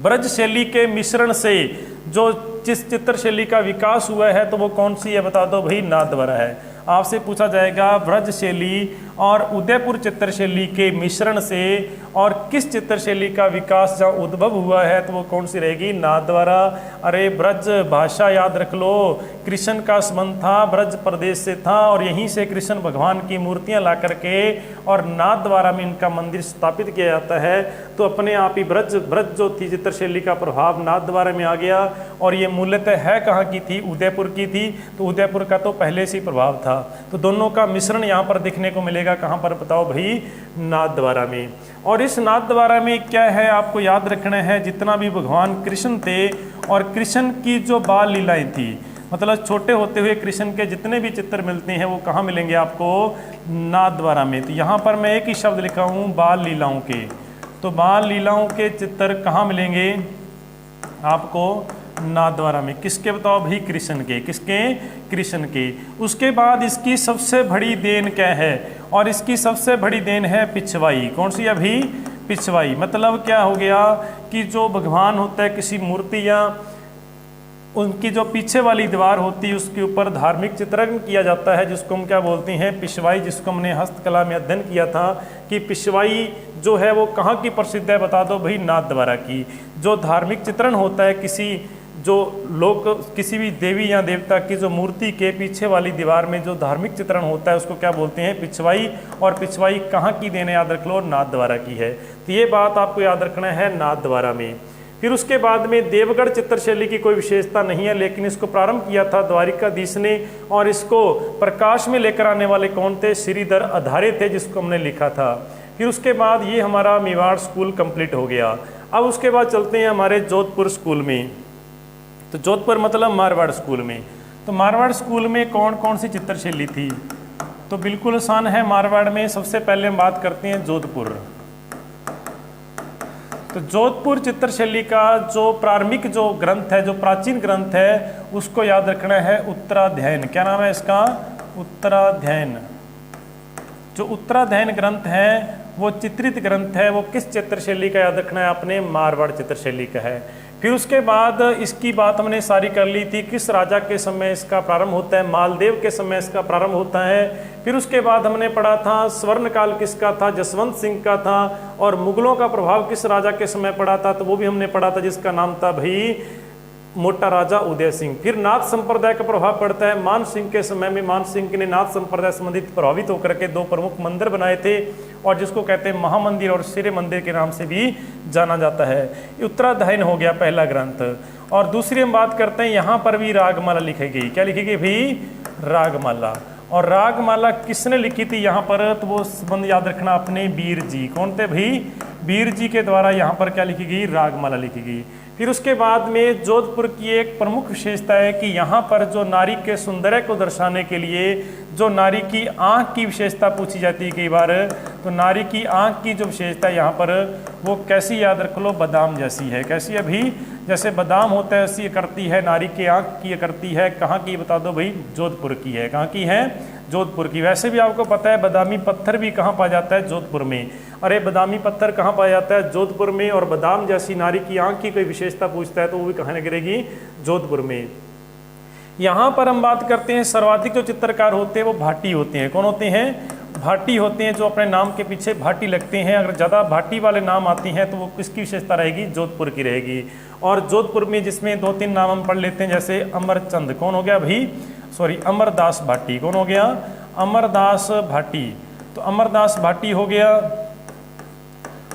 ब्रज शैली के मिश्रण से जो जिस चित्रशैली का विकास हुआ है तो वो कौन सी है, बता दो भाई, नाथद्वारा है। आपसे पूछा जाएगा ब्रज शैली और उदयपुर चित्रशैली के मिश्रण से और किस चित्रशैली का विकास जहाँ उद्भव हुआ है तो वो कौन सी रहेगी, नाथद्वारा। अरे ब्रज भाषा याद रख लो, कृष्ण का संबंध था, ब्रज प्रदेश से था, और यहीं से कृष्ण भगवान की मूर्तियां ला करके और नाथद्वारा में इनका मंदिर स्थापित किया जाता है। तो अपने आप ही ब्रज जो थी चित्रशैली का प्रभाव नाथद्वारा में आ गया। और ये मूलतः है कहाँ की थी, उदयपुर की थी। तो उदयपुर का तो पहले से ही प्रभाव था। तो दोनों का मिश्रण यहाँ पर देखने को मिलेगा। कहाँ पर बताओ भाई, नाथद्वारा में। और इस नाथद्वारा में क्या है आपको याद रखना है, जितना भी भगवान कृष्ण थे और कृष्ण की जो बाल लीलाएं थी, मतलब छोटे होते हुए कृष्ण के जितने भी चित्र मिलते हैं वो कहाँ मिलेंगे आपको, नाथद्वारा में। तो यहाँ पर मैं एक ही शब्द लिखा हूँ, बाल लीलाओं के। तो बाल लीलाओं के चित्र कहाँ मिलेंगे आपको, नाथद्वारा में। किसके बताओ भाई, कृष्ण के। किसके, कृष्ण के। उसके बाद इसकी सबसे बड़ी देन क्या है, और इसकी सबसे बड़ी देन है पिछवाई। कौन सी अभी, पिछवाई। मतलब क्या हो गया कि जो भगवान होता है किसी मूर्ति या उनकी जो पीछे वाली दीवार होती है उसके ऊपर धार्मिक चित्रण किया जाता है, जिसको हम क्या बोलते हैं, पिछवाई। जिसको हमने हस्तकला में अध्ययन किया था कि पिछवाई जो है वो कहाँ की प्रसिद्ध है, बता दो भाई, नाथद्वारा की। जो धार्मिक चित्रण होता है किसी जो लोग किसी भी देवी या देवता की जो मूर्ति के पीछे वाली दीवार में जो धार्मिक चित्रण होता है उसको क्या बोलते हैं, पिछवाई। और पिछवाई कहाँ की देने याद रख लो, नाथद्वारा की है। तो ये बात आपको याद रखना है, नाथद्वारा में। फिर उसके बाद में देवगढ़ चित्रशैली की कोई विशेषता नहीं है, लेकिन इसको प्रारंभ किया था द्वारिकाधीश ने, और इसको प्रकाश में लेकर आने वाले कौन थे, श्रीधर अधारे थे, जिसको हमने लिखा था। फिर उसके बाद ये हमारा मेवाड़ स्कूल कंप्लीट हो गया। अब उसके बाद चलते हैं हमारे जोधपुर स्कूल में। तो जोधपुर मतलब मारवाड़ स्कूल में। तो मारवाड़ स्कूल में कौन कौन सी चित्रशैली थी, तो बिल्कुल आसान है। मारवाड़ में सबसे पहले हम बात करते हैं जोधपुर। तो जोधपुर चित्रशैली का जो प्रारंभिक जो ग्रंथ है, जो प्राचीन ग्रंथ है, उसको याद रखना है उत्तराध्ययन। क्या नाम है इसका, उत्तराध्ययन। जो उत्तराध्ययन ग्रंथ है वो चित्रित ग्रंथ है, वो किस चित्रशैली का याद रखना है आपने, मारवाड़ चित्रशैली का है। फिर उसके बाद इसकी बात हमने सारी कर ली थी, किस राजा के समय इसका प्रारंभ होता है, मालदेव के समय इसका प्रारंभ होता है। फिर उसके बाद हमने पढ़ा था स्वर्णकाल किसका था, जसवंत सिंह का था। और मुगलों का प्रभाव किस राजा के समय पड़ा था, तो वो भी हमने पढ़ा था, जिसका नाम था भाई मोटा राजा उदय सिंह। फिर नाथ संप्रदाय का प्रभाव पड़ता है मान सिंह के समय में। मान सिंह ने नाथ संप्रदाय संबंधित प्रभावित होकर के 2 प्रमुख मंदिर बनाए थे, और जिसको कहते हैं महामंदिर और सूर्य मंदिर के नाम से भी जाना जाता है। उत्तराध्ययन हो गया पहला ग्रंथ। और दूसरी हम बात करते हैं, यहाँ पर भी रागमाला लिखी गई। क्या लिखी गई भाई, रागमाला। और रागमाला किसने लिखी थी यहाँ पर, तो वो संबंध याद रखना अपने वीर जी। कौन थे भाई, वीर जी के द्वारा यहाँ पर क्या लिखी गई, रागमाला लिखी गई। फिर उसके बाद में जोधपुर की एक प्रमुख विशेषता है कि यहाँ पर जो नारी के सौंदर्य को दर्शाने के लिए जो नारी की आँख की विशेषता पूछी जाती है कई बार, तो नारी की आँख की जो विशेषता है यहाँ पर वो कैसी, याद रख लो, बादाम जैसी है। कैसी है भाई, जैसे बादाम होता है ऐसी करती है, नारी की आँख की करती है। कहाँ की बता दो भाई, जोधपुर की है। कहाँ की है, जोधपुर की। वैसे भी आपको पता है बादामी पत्थर भी कहाँ पाया जाता है, जोधपुर में। अरे बादामी पत्थर कहाँ पाया जाता है, जोधपुर में। और बादाम जैसी नारी की आंख की कोई विशेषता पूछता है तो वो भी कहाँ गिरेगी, जोधपुर में। यहाँ पर हम बात करते हैं सर्वाधिक जो चित्रकार होते हैं वो भाटी होते हैं। कौन होते हैं, भाटी होते हैं, जो अपने नाम के पीछे भाटी लगते हैं। अगर ज़्यादा भाटी वाले नाम आती हैं तो वो किसकी विशेषता रहेगी, जोधपुर की रहेगी। और जोधपुर में जिसमें 2-3 नाम हम पढ़ लेते हैं, जैसे अमरचंद, कौन हो गया भाई, सॉरी अमरदास भाटी। कौन हो गया, अमरदास भाटी। तो अमरदास भाटी हो गया।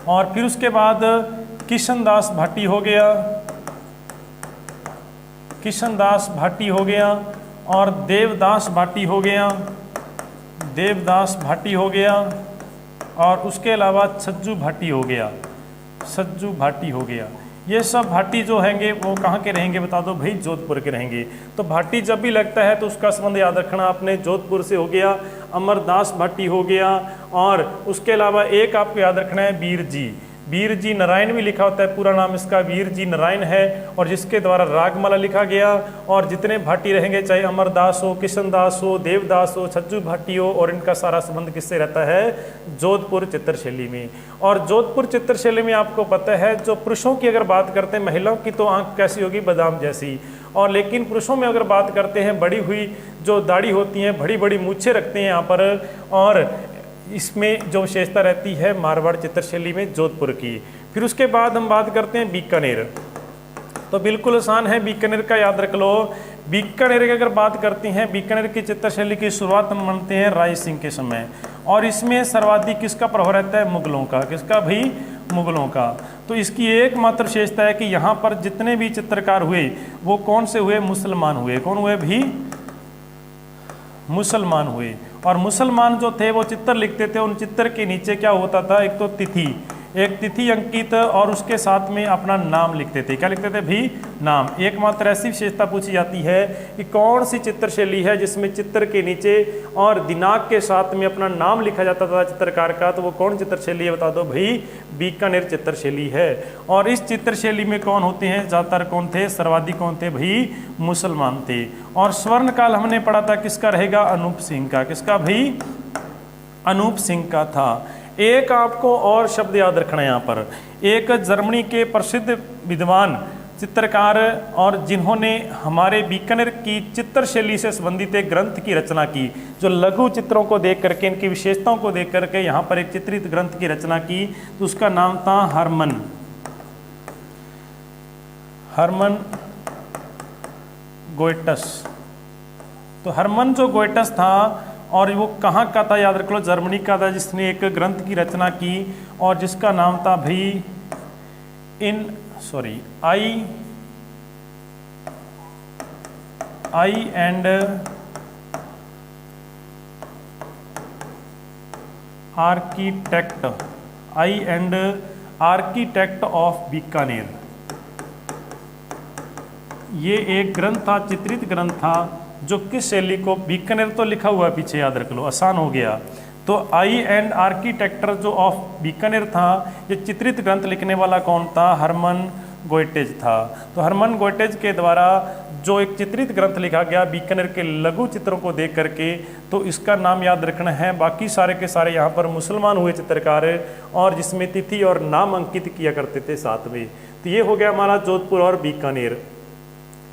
और फिर उसके बाद किशनदास भाटी हो गया, किशनदास भाटी हो गया। और देवदास भाटी हो गया, देवदास भाटी हो गया। और उसके अलावा छज्जू भाटी हो गया, छज्जू भाटी हो गया। ये सब भाटी जो हैंगे वो कहाँ के रहेंगे बता दो भाई, जोधपुर के रहेंगे। तो भाटी जब भी लगता है तो उसका संबंध याद रखना आपने, जोधपुर से हो गया। अमरदास भाटी हो गया। और उसके अलावा एक आपको याद रखना है, वीर जी। वीर जी नारायण भी लिखा होता है, पूरा नाम इसका वीर जी नारायण है, और जिसके द्वारा रागमाला लिखा गया। और जितने भाटी रहेंगे, चाहे अमरदास हो, किशनदास हो, देवदास हो, छज्जू भाटी हो, और इनका सारा संबंध किससे रहता है, जोधपुर चित्रशैली में। और जोधपुर चित्रशैली में आपको पता है, जो पुरुषों की अगर बात करते हैं, महिलाओं की तो आंख कैसी होगी, बादाम जैसी। और लेकिन पुरुषों में अगर बात करते हैं, बड़ी हुई जो दाढ़ी होती हैं, बड़ी बड़ी मूछें रखते हैं यहाँ पर। और इसमें जो विशेषता रहती है मारवाड़ चित्रशैली में, जोधपुर की। फिर उसके बाद हम बात करते हैं बीकानेर। तो बिल्कुल आसान है, बीकानेर का याद रख लो। बीकानेर की अगर बात करते हैं, बीकानेर की चित्रशैली की शुरुआत हम मानते हैं राय सिंह के समय। और इसमें सर्वाधिक किसका प्रभाव रहता है, मुगलों का। किसका भाई, मुगलों का। तो इसकी एकमात्र विशेषता है कि यहाँ पर जितने भी चित्रकार हुए वो कौन से हुए, मुसलमान हुए। कौन हुए भी, मुसलमान हुए। और मुसलमान जो थे वो चित्र लिखते थे, उन चित्र के नीचे क्या होता था, एक तो तिथि, एक तिथि अंकित, और उसके साथ में अपना नाम लिखते थे। क्या लिखते थे भी, नाम। एकमात्र ऐसी विशेषता पूछी जाती है कि कौन सी चित्रशैली है जिसमें चित्र के नीचे और दिनांक के साथ में अपना नाम लिखा जाता था चित्रकार का, तो वो कौन चित्रशैली है बता दो भाई, बीकानेर चित्रशैली है। और इस चित्रशैली में कौन होते हैं, ज़्यादातर कौन थे, सर्वाधिक कौन थे भाई, मुसलमान थे। और स्वर्ण काल हमने पढ़ा था किसका रहेगा, अनूप सिंह का। किसका भाई, अनूप सिंह का था। एक आपको और शब्द याद रखना है यहाँ पर, एक जर्मनी के प्रसिद्ध विद्वान चित्रकार और जिन्होंने हमारे बीकानेर की चित्रशैली से संबंधित एक ग्रंथ की रचना की, जो लघु चित्रों को देख करके, इनकी विशेषताओं को देख करके यहाँ पर एक चित्रित ग्रंथ की रचना की, तो उसका नाम था हरमन गोएटस। तो हरमन जो गोएटस था और वो कहाँ का था याद रख लो, जर्मनी का था, जिसने एक ग्रंथ की रचना की और जिसका नाम था भाई आई एंड आर्किटेक्ट ऑफ बीकानेर। ये एक ग्रंथ था, चित्रित ग्रंथ था, जो किस शैली को, बीकानेर तो लिखा हुआ है पीछे, याद रख लो, आसान हो गया। तो आई एंड आर्किटेक्टर जो ऑफ बीकानेर था, ये चित्रित ग्रंथ लिखने वाला कौन था? हरमन गोएटेज था। तो हरमन गोएटेज के द्वारा जो एक चित्रित ग्रंथ लिखा गया बीकानेर के लघु चित्रों को देख करके, तो इसका नाम याद रखना है। बाकी सारे के सारे यहाँ पर मुसलमान हुए चित्रकार और जिसमें तिथि और नाम अंकित किया करते थे साथ में। तो ये हो गया हमारा जोधपुर और बीकानेर।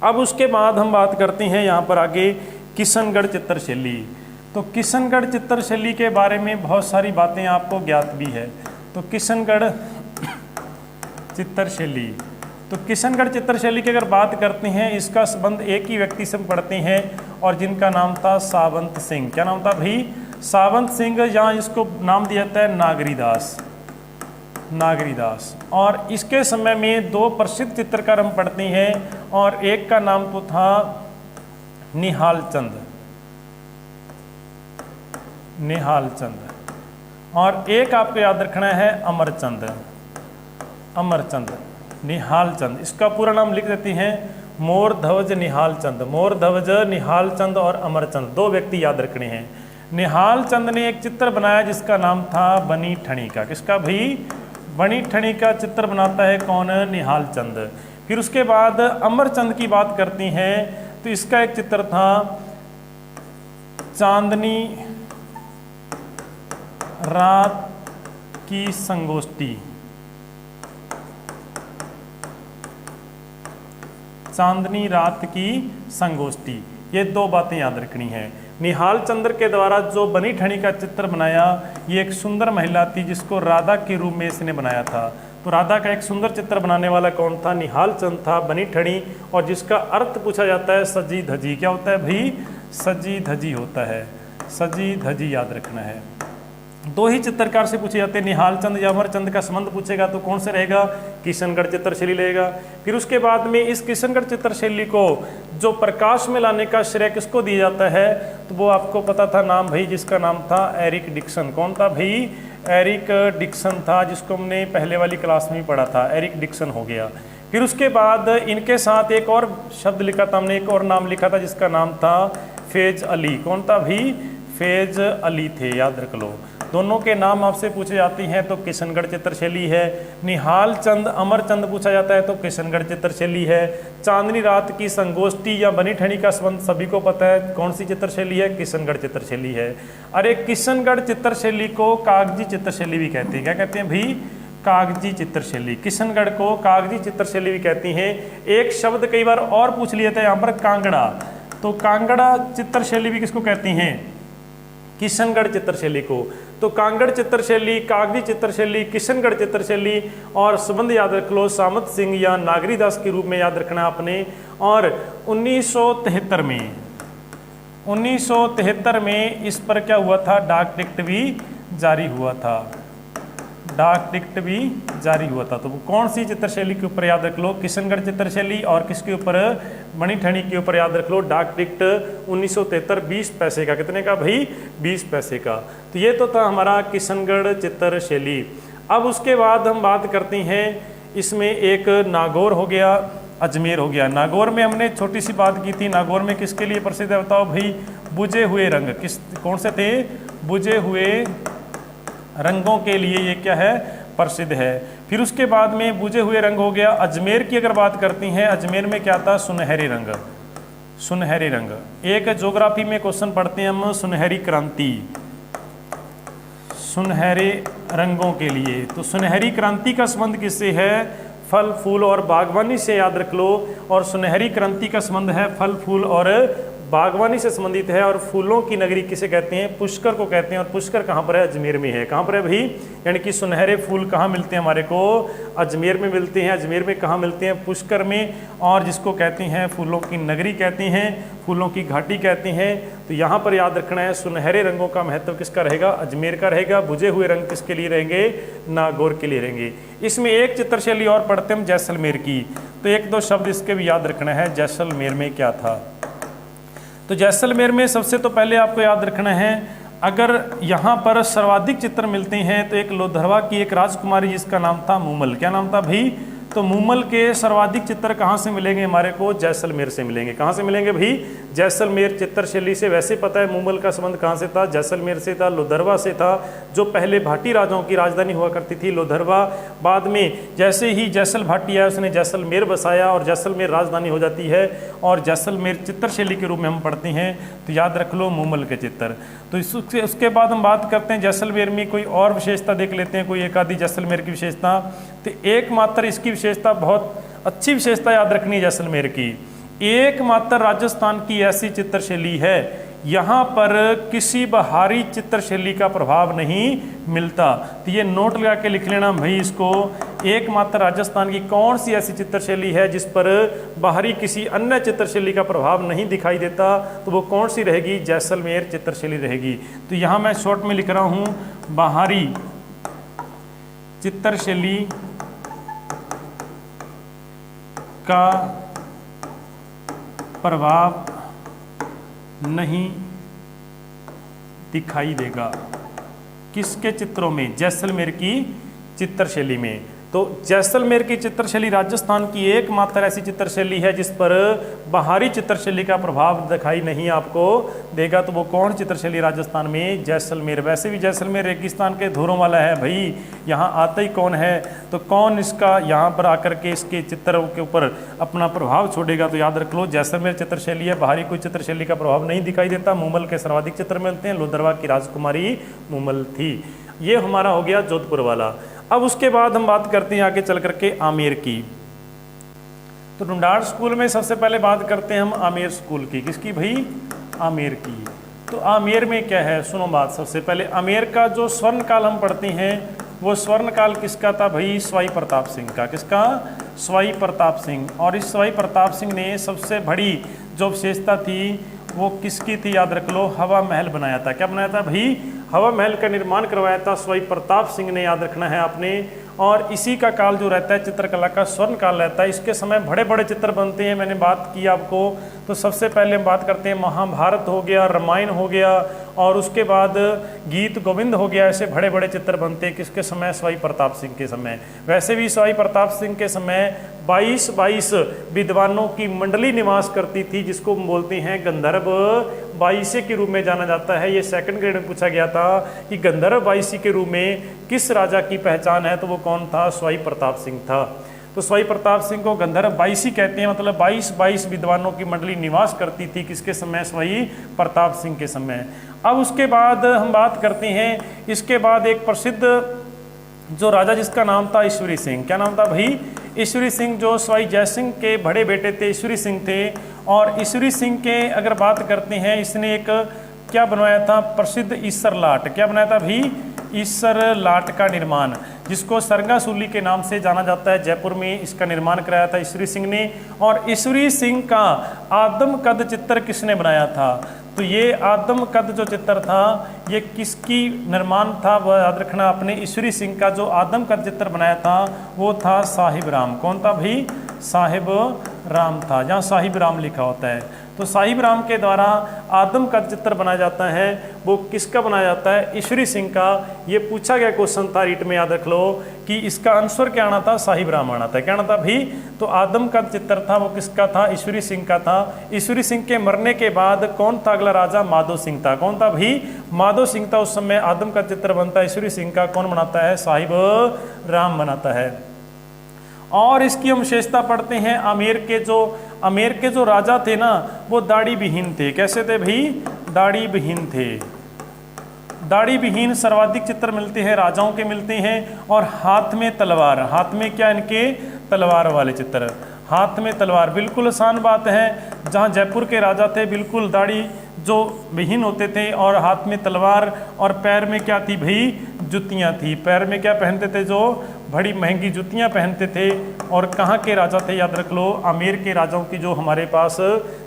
अब उसके बाद हम बात करते हैं यहाँ पर आगे किशनगढ़ चित्रशैली। तो किशनगढ़ चित्रशैली के बारे में बहुत सारी बातें आपको ज्ञात भी है। तो किशनगढ़ चित्रशैली, तो किशनगढ़ चित्रशैली की अगर बात करते हैं, इसका संबंध एक ही व्यक्ति से पढ़ते हैं और जिनका नाम था सावंत सिंह। क्या नाम था भाई? सावंत सिंह। यहाँ इसको नाम दिया जाता है नागरीदास। और इसके समय में दो प्रसिद्ध चित्रकार हम पढ़ते हैं और एक का नाम तो था निहाल चंद और एक आपको याद रखना है अमरचंद। निहाल चंद, इसका पूरा नाम लिख देते हैं मोरध्वज निहाल चंद और अमरचंद, दो व्यक्ति याद रखने हैं। निहाल चंद ने एक चित्र बनाया जिसका नाम था बनी ठणी का। किसका भाई? बनी ठणी का चित्र बनाता है कौन? निहाल चंद। फिर उसके बाद अमरचंद की बात करती हैं, तो इसका एक चित्र था चांदनी रात की संगोष्ठी। चांदनी रात की संगोष्ठी, ये दो बातें याद रखनी है। निहाल चंद्र के द्वारा जो बनी ठणी का चित्र बनाया, ये एक सुंदर महिला थी जिसको राधा के रूप में इसने बनाया था। तो राधा का एक सुंदर चित्र बनाने वाला कौन था? निहाल चंद था, बनी ठणी, और जिसका अर्थ पूछा जाता है सजी धजी। क्या होता है भाई? सजी धजी होता है, सजी धजी याद रखना है। दो ही चित्रकार से पूछे जाते हैं, निहाल चंद या अमरचंद का संबंध पूछेगा तो कौन से रहेगा? किशनगढ़ चित्रशैली रहेगा। फिर उसके बाद में इस किशनगढ़ चित्रशैली को जो प्रकाश में लाने का श्रेय किसको दिया जाता है? तो वो आपको पता था नाम भाई, जिसका नाम था एरिक डिक्सन। कौन था भाई? एरिक डिक्सन था, जिसको हमने पहले वाली क्लास में पढ़ा था, एरिक डिक्सन हो गया। फिर उसके बाद इनके साथ एक और शब्द लिखा था हमने, एक और नाम लिखा था जिसका नाम था फैज अली। कौन था भाई? फैज अली थे, याद रख लो। दोनों के नाम आपसे पूछे जाते हैं तो किशनगढ़ चित्रशैली है। निहाल चंद अमरचंद पूछा जाता है तो किशनगढ़ चित्रशैली है। चांदनी रात की संगोष्ठी या बनी ठणी का संबंध सभी को पता है, कौन सी चित्रशैली है? किशनगढ़ चित्रशैली है। अरे किशनगढ़ चित्रशैली को कागजी चित्रशैली भी कहते हैं। क्या कहते हैं भाई? कागजी चित्रशैली। किशनगढ़ को कागजी चित्रशैली भी कहती हैं। एक शब्द कई बार और पूछ लिया था यहाँ पर, कांगड़ा। तो कांगड़ा चित्रशैली भी किसको कहती हैं? किशनगढ़ चित्रशैली को। तो कांगड़ चित्रशैली, कागजी चित्रशैली, किशनगढ़ चित्रशैली और संबंध याद रख लो सामंत सिंह या नागरीदास के रूप में याद रखना आपने। और 1973 में इस पर क्या हुआ था? डाक टिकट भी जारी हुआ था। तो वो कौन सी चित्रशैली के ऊपर याद रख लो? किशनगढ़ चित्रशैली। और किसके ऊपर? बनी ठणी के ऊपर याद रख लो। डाक टिकट 1973 20 पैसे का। कितने का भाई? 20 पैसे का। तो ये तो था हमारा किशनगढ़ चित्रशैली। अब उसके बाद हम बात करते हैं, इसमें एक नागौर हो गया, अजमेर हो गया। नागौर में हमने छोटी सी बात की थी। नागौर में किसके लिए प्रसिद्ध है बताओ भाई? बुझे हुए रंग। कौन से थे? बुझे हुए रंगों के लिए ये क्या है? प्रसिद्ध है। फिर उसके बाद में बुझे हुए रंग हो गया। अजमेर की अगर बात करती हैं, अजमेर में क्या था? सुनहरे रंग। एक ज्योग्राफी में क्वेश्चन पढ़ते हैं हम, सुनहरी क्रांति, सुनहरे रंगों के लिए। तो सुनहरी क्रांति का संबंध किससे है? फल फूल और बागवानी से, याद रख लो। और सुनहरी क्रांति का संबंध है फल फूल और बागवानी से संबंधित है। और फूलों की नगरी किसे कहते हैं? पुष्कर को कहते हैं। और पुष्कर कहाँ पर है? अजमेर में है। कहाँ पर है भाई? यानी कि सुनहरे फूल कहाँ मिलते हैं हमारे को? अजमेर में मिलते हैं। अजमेर में कहाँ मिलते हैं? पुष्कर में। और जिसको कहते हैं फूलों की नगरी कहते हैं, फूलों की घाटी कहते हैं। तो यहाँ पर याद रखना है, सुनहरे रंगों का महत्व किसका रहेगा? अजमेर का रहेगा। बुझे हुए रंग किसके लिए रहेंगे? नागौर के लिए रहेंगे। इसमें एक चित्रशैली और पढ़ते हैं जैसलमेर की, तो एक दो शब्द इसके भी याद रखना है। जैसलमेर में क्या था? तो जैसलमेर में सबसे तो पहले आपको याद रखना है, अगर यहाँ पर सर्वाधिक चित्र मिलते हैं तो एक लोधरवा की एक राजकुमारी जिसका नाम था मूमल। क्या नाम था भाई? तो मूमल के सर्वाधिक चित्र कहाँ से मिलेंगे हमारे को? जैसलमेर से मिलेंगे। कहाँ से मिलेंगे भाई? जैसलमेर चित्रशैली से। वैसे पता है मूमल का संबंध कहाँ से था? जैसलमेर से था, लोधरवा से था, जो पहले भाटी राजाओं की राजधानी हुआ करती थी लोधरवा। बाद में जैसे ही जैसल भाटी आया उसने जैसलमेर बसाया और जैसलमेर राजधानी हो जाती है और जैसलमेर चित्रशैली के रूप में हम पढ़ते हैं। तो याद रख लो मूमल के चित्र। तो उसके बाद हम बात करते हैं जैसलमेर में कोई और विशेषता देख लेते हैं, कोई एक आधी जैसलमेर की विशेषता। तो एकमात्र इसकी विशेषता, बहुत अच्छी विशेषता याद रखनी है जैसलमेर की, एकमात्र राजस्थान की ऐसी चित्रशैली है यहाँ पर किसी बाहरी चित्रशैली का प्रभाव नहीं मिलता। तो ये नोट लगा के लिख लेना भाई इसको। एकमात्र राजस्थान की कौन सी ऐसी चित्रशैली है जिस पर बाहरी किसी अन्य चित्रशैली का प्रभाव नहीं दिखाई देता? तो वो कौन सी रहेगी? जैसलमेर चित्रशैली रहेगी। तो यहाँ मैं शॉर्ट में लिख रहा हूँ, बाहरी चित्रशैली का प्रभाव नहीं दिखाई देगा। किसके चित्रों में? जैसलमेर की चित्रशैली में। तो जैसलमेर की चित्रशैली राजस्थान की एकमात्र ऐसी चित्रशैली है जिस पर बाहरी चित्रशैली का प्रभाव दिखाई नहीं आपको देगा। तो वो कौन चित्रशैली राजस्थान में? जैसलमेर। वैसे भी जैसलमेर रेगिस्तान के धुरों वाला है भाई, यहाँ आता ही कौन है? तो कौन इसका यहाँ पर आकर के इसके चित्रों के ऊपर अपना प्रभाव छोड़ेगा? तो याद रख लो जैसलमेर चित्रशैली है, बाहरी कोई चित्रशैली का प्रभाव नहीं दिखाई देता। मूमल के सर्वाधिक चित्र मिलते हैं, लोधरवा की राजकुमारी मूमल थी। ये हमारा हो गया जोधपुर वाला। अब उसके बाद हम बात करते हैं आगे चल करके आमेर की। तो ढूंढाड़ स्कूल में सबसे पहले बात करते हैं हम आमेर स्कूल की। किसकी भाई? आमेर की। तो आमेर में क्या है? सुनो बात। सबसे पहले आमेर का जो स्वर्ण काल हम पढ़ते हैं वो स्वर्ण काल किसका था भाई? स्वाई प्रताप सिंह का। किसका? स्वाई प्रताप सिंह। और इस स्वाई प्रताप सिंह ने सबसे बड़ी जो विशेषता थी वो किसकी थी? याद रख लो, हवा महल बनाया था। क्या बनाया था भाई? हवा महल का निर्माण करवाया था स्वाई प्रताप सिंह ने, याद रखना है आपने। और इसी का काल जो रहता है चित्रकला का स्वर्ण काल रहता है। इसके समय बड़े बड़े चित्र बनते हैं, मैंने बात की आपको। तो सबसे पहले हम बात करते हैं महाभारत हो गया, रामायण हो गया और उसके बाद गीत गोविंद हो गया। ऐसे बड़े बड़े चित्र बनते हैं किसके समय? स्वाई प्रताप सिंह के समय। वैसे भी स्वाई प्रताप सिंह के समय 22 विद्वानों की मंडली निवास करती थी, जिसको बोलते हैं गंधर्व बाईसी के रूप में जाना जाता है। ये सेकंड ग्रेड में पूछा गया था कि गंधर्व बाईसी के रूप में किस राजा की पहचान है? तो वो कौन था? स्वाई प्रताप सिंह था। तो स्वाई प्रताप सिंह को गंधर्व बाईसी कहते हैं, मतलब 22 विद्वानों की मंडली निवास करती थी किसके समय? स्वाई प्रताप सिंह के समय। अब उसके बाद हम बात करते हैं, इसके बाद एक प्रसिद्ध जो राजा जिसका नाम था ईश्वरी सिंह। क्या नाम था भाई? ईश्वरी सिंह, जो स्वाई जयसिंह के बड़े बेटे थे ईश्वरी सिंह थे। और ईश्वरी सिंह के अगर बात करते हैं, इसने एक क्या बनवाया था? प्रसिद्ध ईसर लाट। क्या बनाया था भाई? ईसर लाट का निर्माण, जिसको सरगासूली के नाम से जाना जाता है। जयपुर में इसका निर्माण कराया था ईश्वरी सिंह ने। और ईश्वरी सिंह का आदम कद चित्र किसने बनाया था? तो ये आदम कद जो चित्र था ये किसकी निर्माण था? वह याद रखना आपने। ईश्वरी सिंह का जो आदम कद चित्र बनाया था वो था साहिब राम। कौन था भाई? साहिब राम था, जहाँ साहिब राम लिखा होता है। तो साहिब राम के द्वारा आदम का चित्र बनाया जाता है, वो किसका बनाया जाता है? ईश्वरी सिंह का। ये पूछा गया क्वेश्चन था रीट में, याद रख लो कि इसका आंसर क्या आना था? साहिब राम आना था। क्या आना था भाई? तो आदम का चित्र था वो किसका था? ईश्वरी सिंह का था। ईश्वरी सिंह के मरने के बाद कौन था अगला राजा? माधो सिंह था। कौन था भाई? माधो सिंह था। उस समय आदम का चित्र बनता है ईश्वरी सिंह का। कौन बनाता है? साहिब राम बनाता है। और इसकी हम विशेषता पढ़ते हैं, आमेर के जो राजा थे ना वो दाढ़ी विहीन थे। कैसे थे भाई? दाढ़ी विहीन थे। दाढ़ी विहीन सर्वाधिक चित्र मिलते हैं राजाओं के मिलते हैं। और हाथ में तलवार, हाथ में क्या इनके? तलवार वाले चित्र। हाथ में तलवार, बिल्कुल आसान बात है। जहाँ जयपुर के राजा थे बिल्कुल दाढ़ी जो विहीन होते थे और हाथ में तलवार, और पैर में क्या थी भाई, जुतियाँ थी। पैर में क्या पहनते थे, जो बड़ी महंगी जुतियाँ पहनते थे। और कहाँ के राजा थे, याद रख लो, आमेर के राजाओं की जो हमारे पास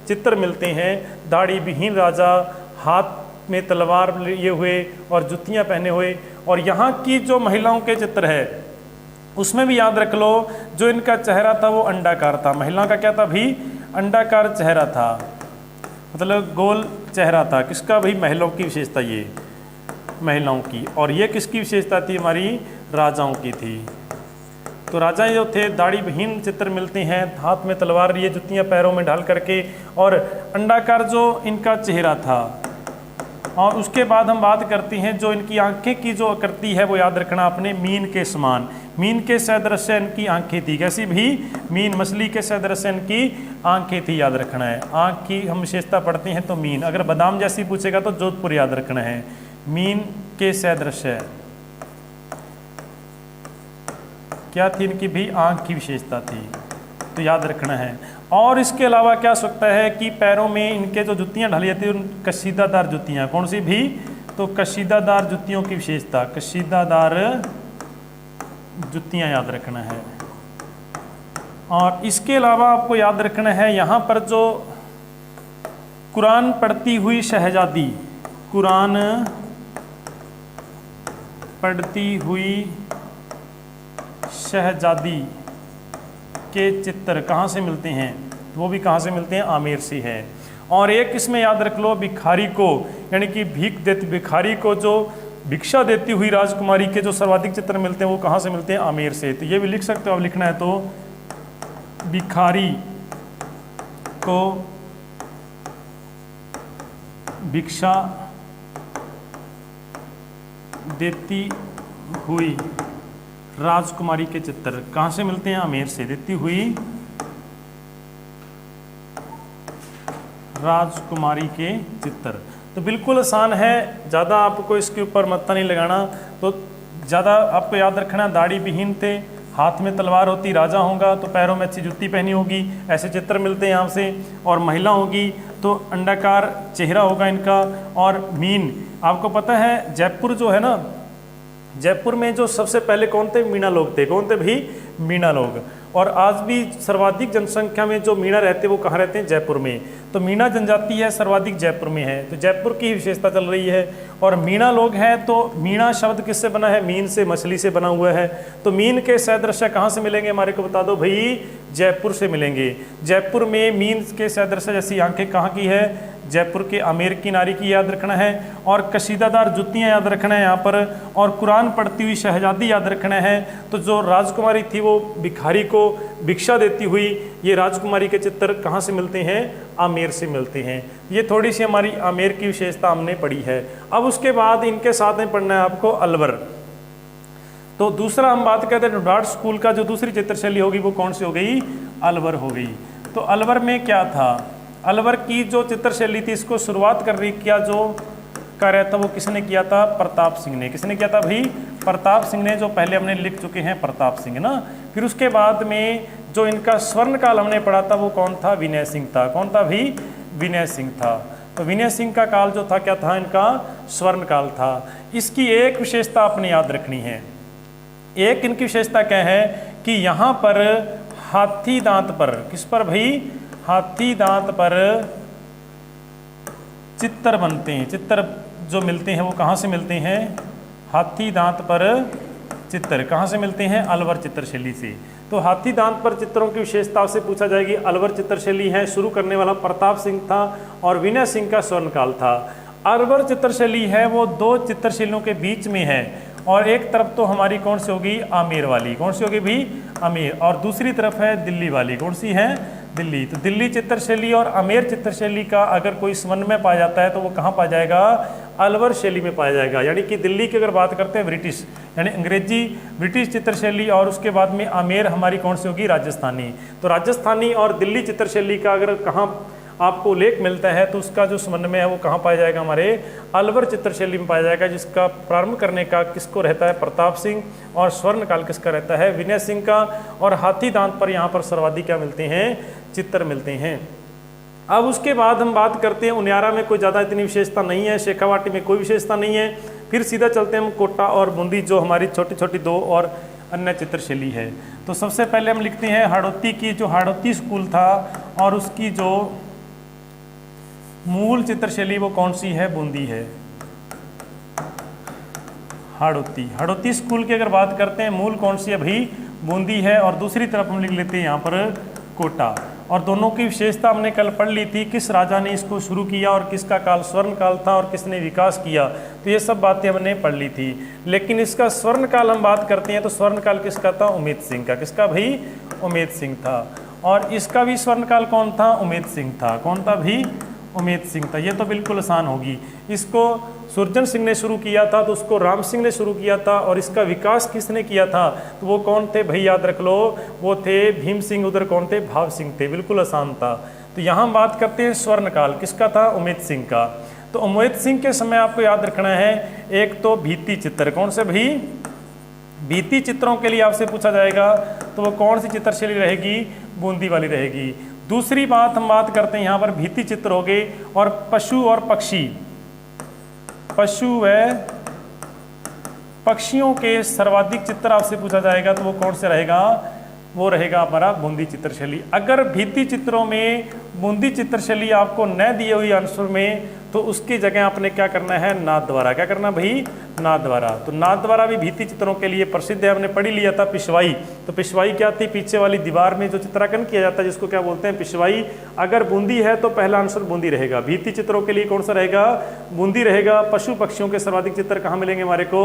चित्र मिलते हैं, दाढ़ी विहीन राजा, हाथ में तलवार लिए हुए और जुतियाँ पहने हुए। और यहाँ की जो महिलाओं के चित्र है उसमें भी याद रख लो, जो इनका चेहरा था वो अंडाकार था। महिला का क्या था भी, अंडाकार चेहरा था, मतलब गोल चेहरा था। किसका भाई, महिलाओं की विशेषता, ये महिलाओं की। और ये किसकी विशेषता थी, हमारी राजाओं की थी। तो राजा जो थे दाढ़ी विहीन चित्र मिलते हैं, हाथ में तलवार लिए, जुतियाँ पैरों में ढाल करके, और अंडाकार जो इनका चेहरा था। और उसके बाद हम बात करते हैं जो इनकी आंखें की जो आकृति है वो याद रखना आपने, मीन के समान, मीन के सदृश इनकी आंखें थी। कैसी भी, मीन, मछली के सदृश इनकी आंखें थी, याद रखना है। आंख की हम विशेषता पढ़ते हैं तो मीन, अगर बादाम जैसी पूछेगा तो जोधपुर याद रखना है। मीन के सदृश क्या थी इनकी भी, आंख की विशेषता थी, तो याद रखना है। और इसके अलावा क्या सकता है कि पैरों में इनके जो जुतियाँ ढली जाती है, कशीदादार जुतियाँ, कौन सी भी, तो कशीदादार जुतियों की विशेषता, कशीदादार जुतियाँ याद रखना है। और इसके अलावा आपको याद रखना है यहाँ पर जो कुरान पढ़ती हुई शहजादी, कुरान पढ़ती हुई शहजादी के चित्र कहाँ से मिलते हैं, वो भी कहाँ से मिलते हैं, आमेर से है। और एक इसमें याद रख लो, भिखारी को, यानी कि भीख देती, भिखारी को जो भिक्षा देती हुई राजकुमारी के जो सर्वाधिक चित्र मिलते हैं वो कहाँ से मिलते हैं, आमेर से। तो ये भी लिख सकते हो, अब लिखना है तो, भिखारी को भिक्षा देती हुई राजकुमारी के चित्र कहाँ से मिलते हैं, आमेर से। देती हुई राजकुमारी के चित्र, तो बिल्कुल आसान है, ज़्यादा आपको इसके ऊपर मत्ता नहीं लगाना। तो ज़्यादा आपको याद रखना, दाढ़ी विहीन थे, हाथ में तलवार होती, राजा होगा तो पैरों में अच्छी जुत्ती पहनी होगी, ऐसे चित्र मिलते हैं यहाँ से। और महिला होगी तो अंडाकार चेहरा होगा इनका। और मीन, आपको पता है जयपुर जो है ना, जयपुर में जो सबसे पहले कौन थे, मीणा लोग थे। कौन थे भी, मीणा लोग। और आज भी सर्वाधिक जनसंख्या में जो मीणा रहते हैं वो कहाँ रहते हैं, जयपुर में। तो मीणा जनजाति है, सर्वाधिक जयपुर में है, तो जयपुर की विशेषता चल रही है। और मीणा लोग हैं, तो मीणा शब्द किससे बना है, मीन से, मछली से बना हुआ है। तो मीन के सदृश कहाँ से मिलेंगे, हमारे को बता दो भाई, जयपुर से मिलेंगे। जयपुर में मीन के सदृश जैसी आंखें कहाँ की है, जयपुर के आमेर की नारी की याद रखना है। और कशीदादार जुतियाँ याद रखना है यहाँ पर। और कुरान पढ़ती हुई शहजादी याद रखना है। तो जो राजकुमारी थी वो भिखारी को भिक्षा देती हुई, ये राजकुमारी के चित्र कहाँ से मिलते हैं, आमेर से मिलते हैं। ये थोड़ी सी हमारी आमेर की विशेषता हमने पढ़ी है। अब उसके बाद इनके साथ में पढ़ना है आपको अलवर। तो दूसरा हम बात करते हैं नोडार्ड स्कूल का, जो दूसरी चित्रशैली होगी वो कौन सी हो गई, अलवर हो गई। तो अलवर में क्या था, अलवर की जो चित्रशैली थी, इसको शुरुआत कर रही किया जो कार्य था वो किसने किया था, प्रताप सिंह ने। किसने किया था भाई, प्रताप सिंह ने, जो पहले हमने लिख चुके हैं प्रताप सिंह ना। फिर उसके बाद में जो इनका स्वर्ण काल हमने पढ़ा था वो कौन था, विनय सिंह था। कौन था भाई, विनय सिंह था। तो विनय सिंह का काल जो था क्या था, इनका स्वर्ण काल था। इसकी एक विशेषता आपने याद रखनी है। एक इनकी विशेषता क्या है कि यहाँ पर हाथी दांत पर, किस पर भाई, हाथी दांत पर चित्र बनते हैं। चित्र जो मिलते हैं वो कहाँ से मिलते हैं, हाथी दांत पर चित्र कहाँ से मिलते हैं, अलवर चित्रशैली से। तो हाथी दांत पर चित्रों की विशेषता से पूछा जाएगी, अलवर चित्रशैली है, शुरू करने वाला प्रताप सिंह था और विनय सिंह का स्वर्णकाल था। अलवर चित्रशैली है वो दो चित्रशैलियों के बीच में है, और एक तरफ तो हमारी कौन सी होगी, आमेर वाली। कौन सी होगी भी, आमेर। और दूसरी तरफ है दिल्ली वाली। कौन सी है, दिल्ली। तो दिल्ली चित्रशैली और आमेर चित्रशैली का अगर कोई संबंध में पाया जाता है तो वो कहाँ पाया जाएगा, अलवर शैली में पाया जाएगा। यानी कि दिल्ली की अगर बात करते हैं ब्रिटिश, यानी अंग्रेजी ब्रिटिश चित्रशैली, और उसके बाद में आमेर हमारी कौन सी होगी, राजस्थानी। तो राजस्थानी और दिल्ली चित्रशैली का अगर कहाँ आपको उल्लेख मिलता है तो उसका जो समन्वय है वो कहाँ पाया जाएगा, हमारे अलवर चित्रशैली में पाया जाएगा, जिसका प्रारंभ करने का किसको रहता है, प्रताप सिंह, और स्वर्ण काल किसका रहता है, विनय सिंह का। और हाथी दांत पर यहाँ पर सर्वाधिक क्या मिलते हैं, चित्र मिलते हैं। अब उसके बाद हम बात करते हैं उनियारा में कोई ज़्यादा इतनी विशेषता नहीं है, शेखावाटी में कोई विशेषता नहीं है। फिर सीधा चलते हैं हम कोटा और बूंदी, जो हमारी छोटी छोटी दो और अन्य चित्रशैली है। तो सबसे पहले हम लिखते हैं हाड़ौती की, जो हाड़ौती स्कूल था और उसकी जो मूल चित्रशैली वो कौन सी है, बूंदी है। हाड़ौती स्कूल की अगर बात करते हैं मूल कौन सी है भाई, बूंदी है। और दूसरी तरफ हम लिख लेते हैं यहाँ पर कोटा। और दोनों की विशेषता हमने कल पढ़ ली थी, किस राजा ने इसको शुरू किया और किसका काल स्वर्ण काल था और किसने विकास किया, तो ये सब बातें हमने पढ़ ली थी। लेकिन इसका स्वर्ण काल हम बात करते हैं तो स्वर्ण काल किसका था, उमेद सिंह का। किसका भाई, उमेद सिंह था। और इसका भी स्वर्ण काल कौन था, उमेद सिंह था। कौन था भाई, उमेद सिंह था। ये तो बिल्कुल आसान होगी। इसको सुरजन सिंह ने शुरू किया था तो उसको राम सिंह ने शुरू किया था, और इसका विकास किसने किया था, तो वो कौन थे भाई, याद रख लो, वो थे भीम सिंह। उधर कौन थे, भाव सिंह थे। बिल्कुल आसान था। तो यहाँ हम बात करते हैं स्वर्ण काल, किसका था, उमेद सिंह का। तो उमेद सिंह के समय आपको याद रखना है, एक तो भित्ति चित्र, कौन से भाई, भित्ति चित्रों के लिए आपसे पूछा जाएगा तो वो कौन सी चित्रशैली रहेगी, बूंदी वाली रहेगी। दूसरी बात हम बात करते हैं यहाँ पर भित्ति चित्र हो गए, और पशु और पक्षी, पशु व पक्षियों के सर्वाधिक चित्र आपसे पूछा जाएगा तो वो कौन से रहेगा, वो रहेगा हमारा बूंदी चित्रशैली। अगर भित्ति चित्रों में बूंदी चित्रशैली आपको न दिए हुई आंसर में, तो उसकी जगह आपने क्या करना है, नाथद्वारा। क्या करना भाई, नाथद्वारा। तो नाथद्वारा भी भित्ति चित्रों के लिए प्रसिद्ध है। हमने पढ़ लिया था पिशवाई। तो पिशवाई क्या थी, पीछे वाली दीवार में जो चित्रांकन किया जाता है जिसको क्या बोलते हैं, पिशवाई। अगर बूंदी है तो पहला आंसर बूंदी रहेगा। भित्ति चित्रों के लिए कौन सा रहेगा, बूंदी रहेगा। पशु पक्षियों के सर्वाधिक चित्र कहाँ मिलेंगे हमारे को,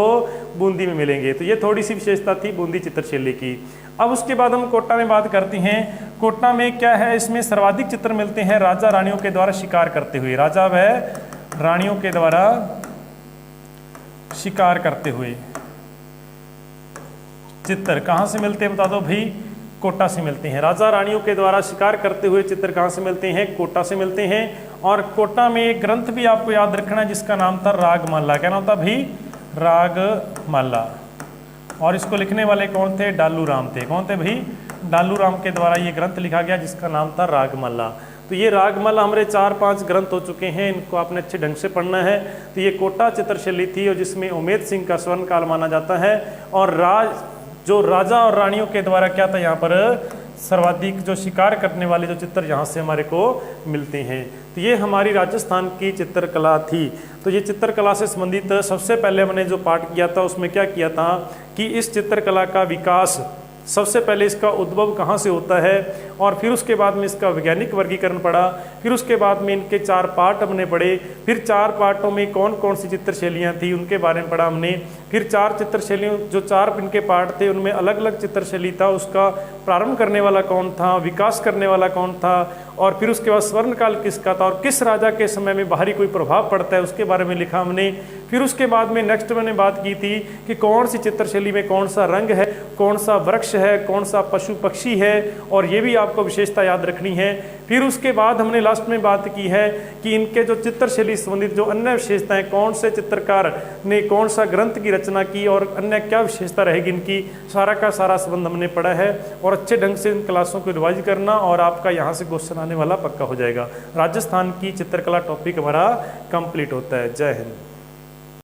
बूंदी में मिलेंगे। तो ये थोड़ी सी विशेषता थी बूंदी चित्रशैली की। अब उसके बाद हम कोटा में बात करते हैं। कोटा में क्या है, इसमें सर्वाधिक चित्र मिलते हैं राजा रानियों के द्वारा शिकार करते हुए। राजा व रानियों के द्वारा शिकार करते हुए चित्र कहाँ से मिलते हैं, बता दो भाई, कोटा से मिलते हैं। राजा रानियों के द्वारा शिकार करते हुए चित्र कहाँ से मिलते हैं, कोटा से मिलते हैं। और कोटा में एक ग्रंथ भी आपको याद रखना है जिसका नाम था रागमाला। क्या नाम था भाई, रागमाला। और इसको लिखने वाले कौन थे, डालू राम थे। कौन थे भाई, डालू राम के द्वारा ये ग्रंथ लिखा गया जिसका नाम था रागमाला। तो ये रागमाला हमारे 4-5 ग्रंथ हो चुके हैं, इनको आपने अच्छे ढंग से पढ़ना है। तो ये कोटा चित्रशैली थी और जिसमें उमेद सिंह का स्वर्ण काल माना जाता है। और जो राजा और रानियों के द्वारा क्या था, यहाँ पर सर्वाधिक जो शिकार करने वाले जो चित्र यहाँ से हमारे को मिलते हैं। तो ये हमारी राजस्थान की चित्रकला थी। तो ये चित्रकला से संबंधित सबसे पहले हमने जो पाठ किया था उसमें क्या किया था कि इस चित्रकला का विकास, सबसे पहले इसका उद्भव कहाँ से होता है, और फिर उसके बाद में इसका वैज्ञानिक वर्गीकरण पढ़ा। फिर उसके बाद में इनके 4 पार्ट हमने पढ़े। फिर 4 पार्टों में कौन कौन सी चित्रशैलियाँ थी उनके बारे में पढ़ा हमने। फिर 4 चित्रशैलियों, जो 4 इनके पार्ट थे उनमें अलग अलग चित्रशैली था, उसका प्रारंभ करने वाला कौन था, विकास करने वाला कौन था, और फिर उसके बाद स्वर्णकाल किसका था और किस राजा के समय में बाहरी कोई प्रभाव पड़ता है उसके बारे में लिखा हमने। फिर उसके बाद में नेक्स्ट मैंने बात की थी कि कौन सी चित्रशैली में कौन सा रंग है, कौन सा वृक्ष है, कौन सा पशु पक्षी है, और ये भी आपको विशेषता याद रखनी है। फिर उसके बाद हमने लास्ट में बात की है कि इनके जो चित्रशैली संबंधित जो अन्य विशेषताएं, कौन से चित्रकार ने कौन सा ग्रंथ की रचना की और अन्य क्या विशेषता रहेगी इनकी, सारा का सारा संबंध हमने पढ़ा है। और अच्छे ढंग से इन क्लासों को रिवाइज करना और आपका यहाँ से क्वेश्चन आने वाला पक्का हो जाएगा। राजस्थान की चित्रकला टॉपिक हमारा कंप्लीट होता है। जय हिंद।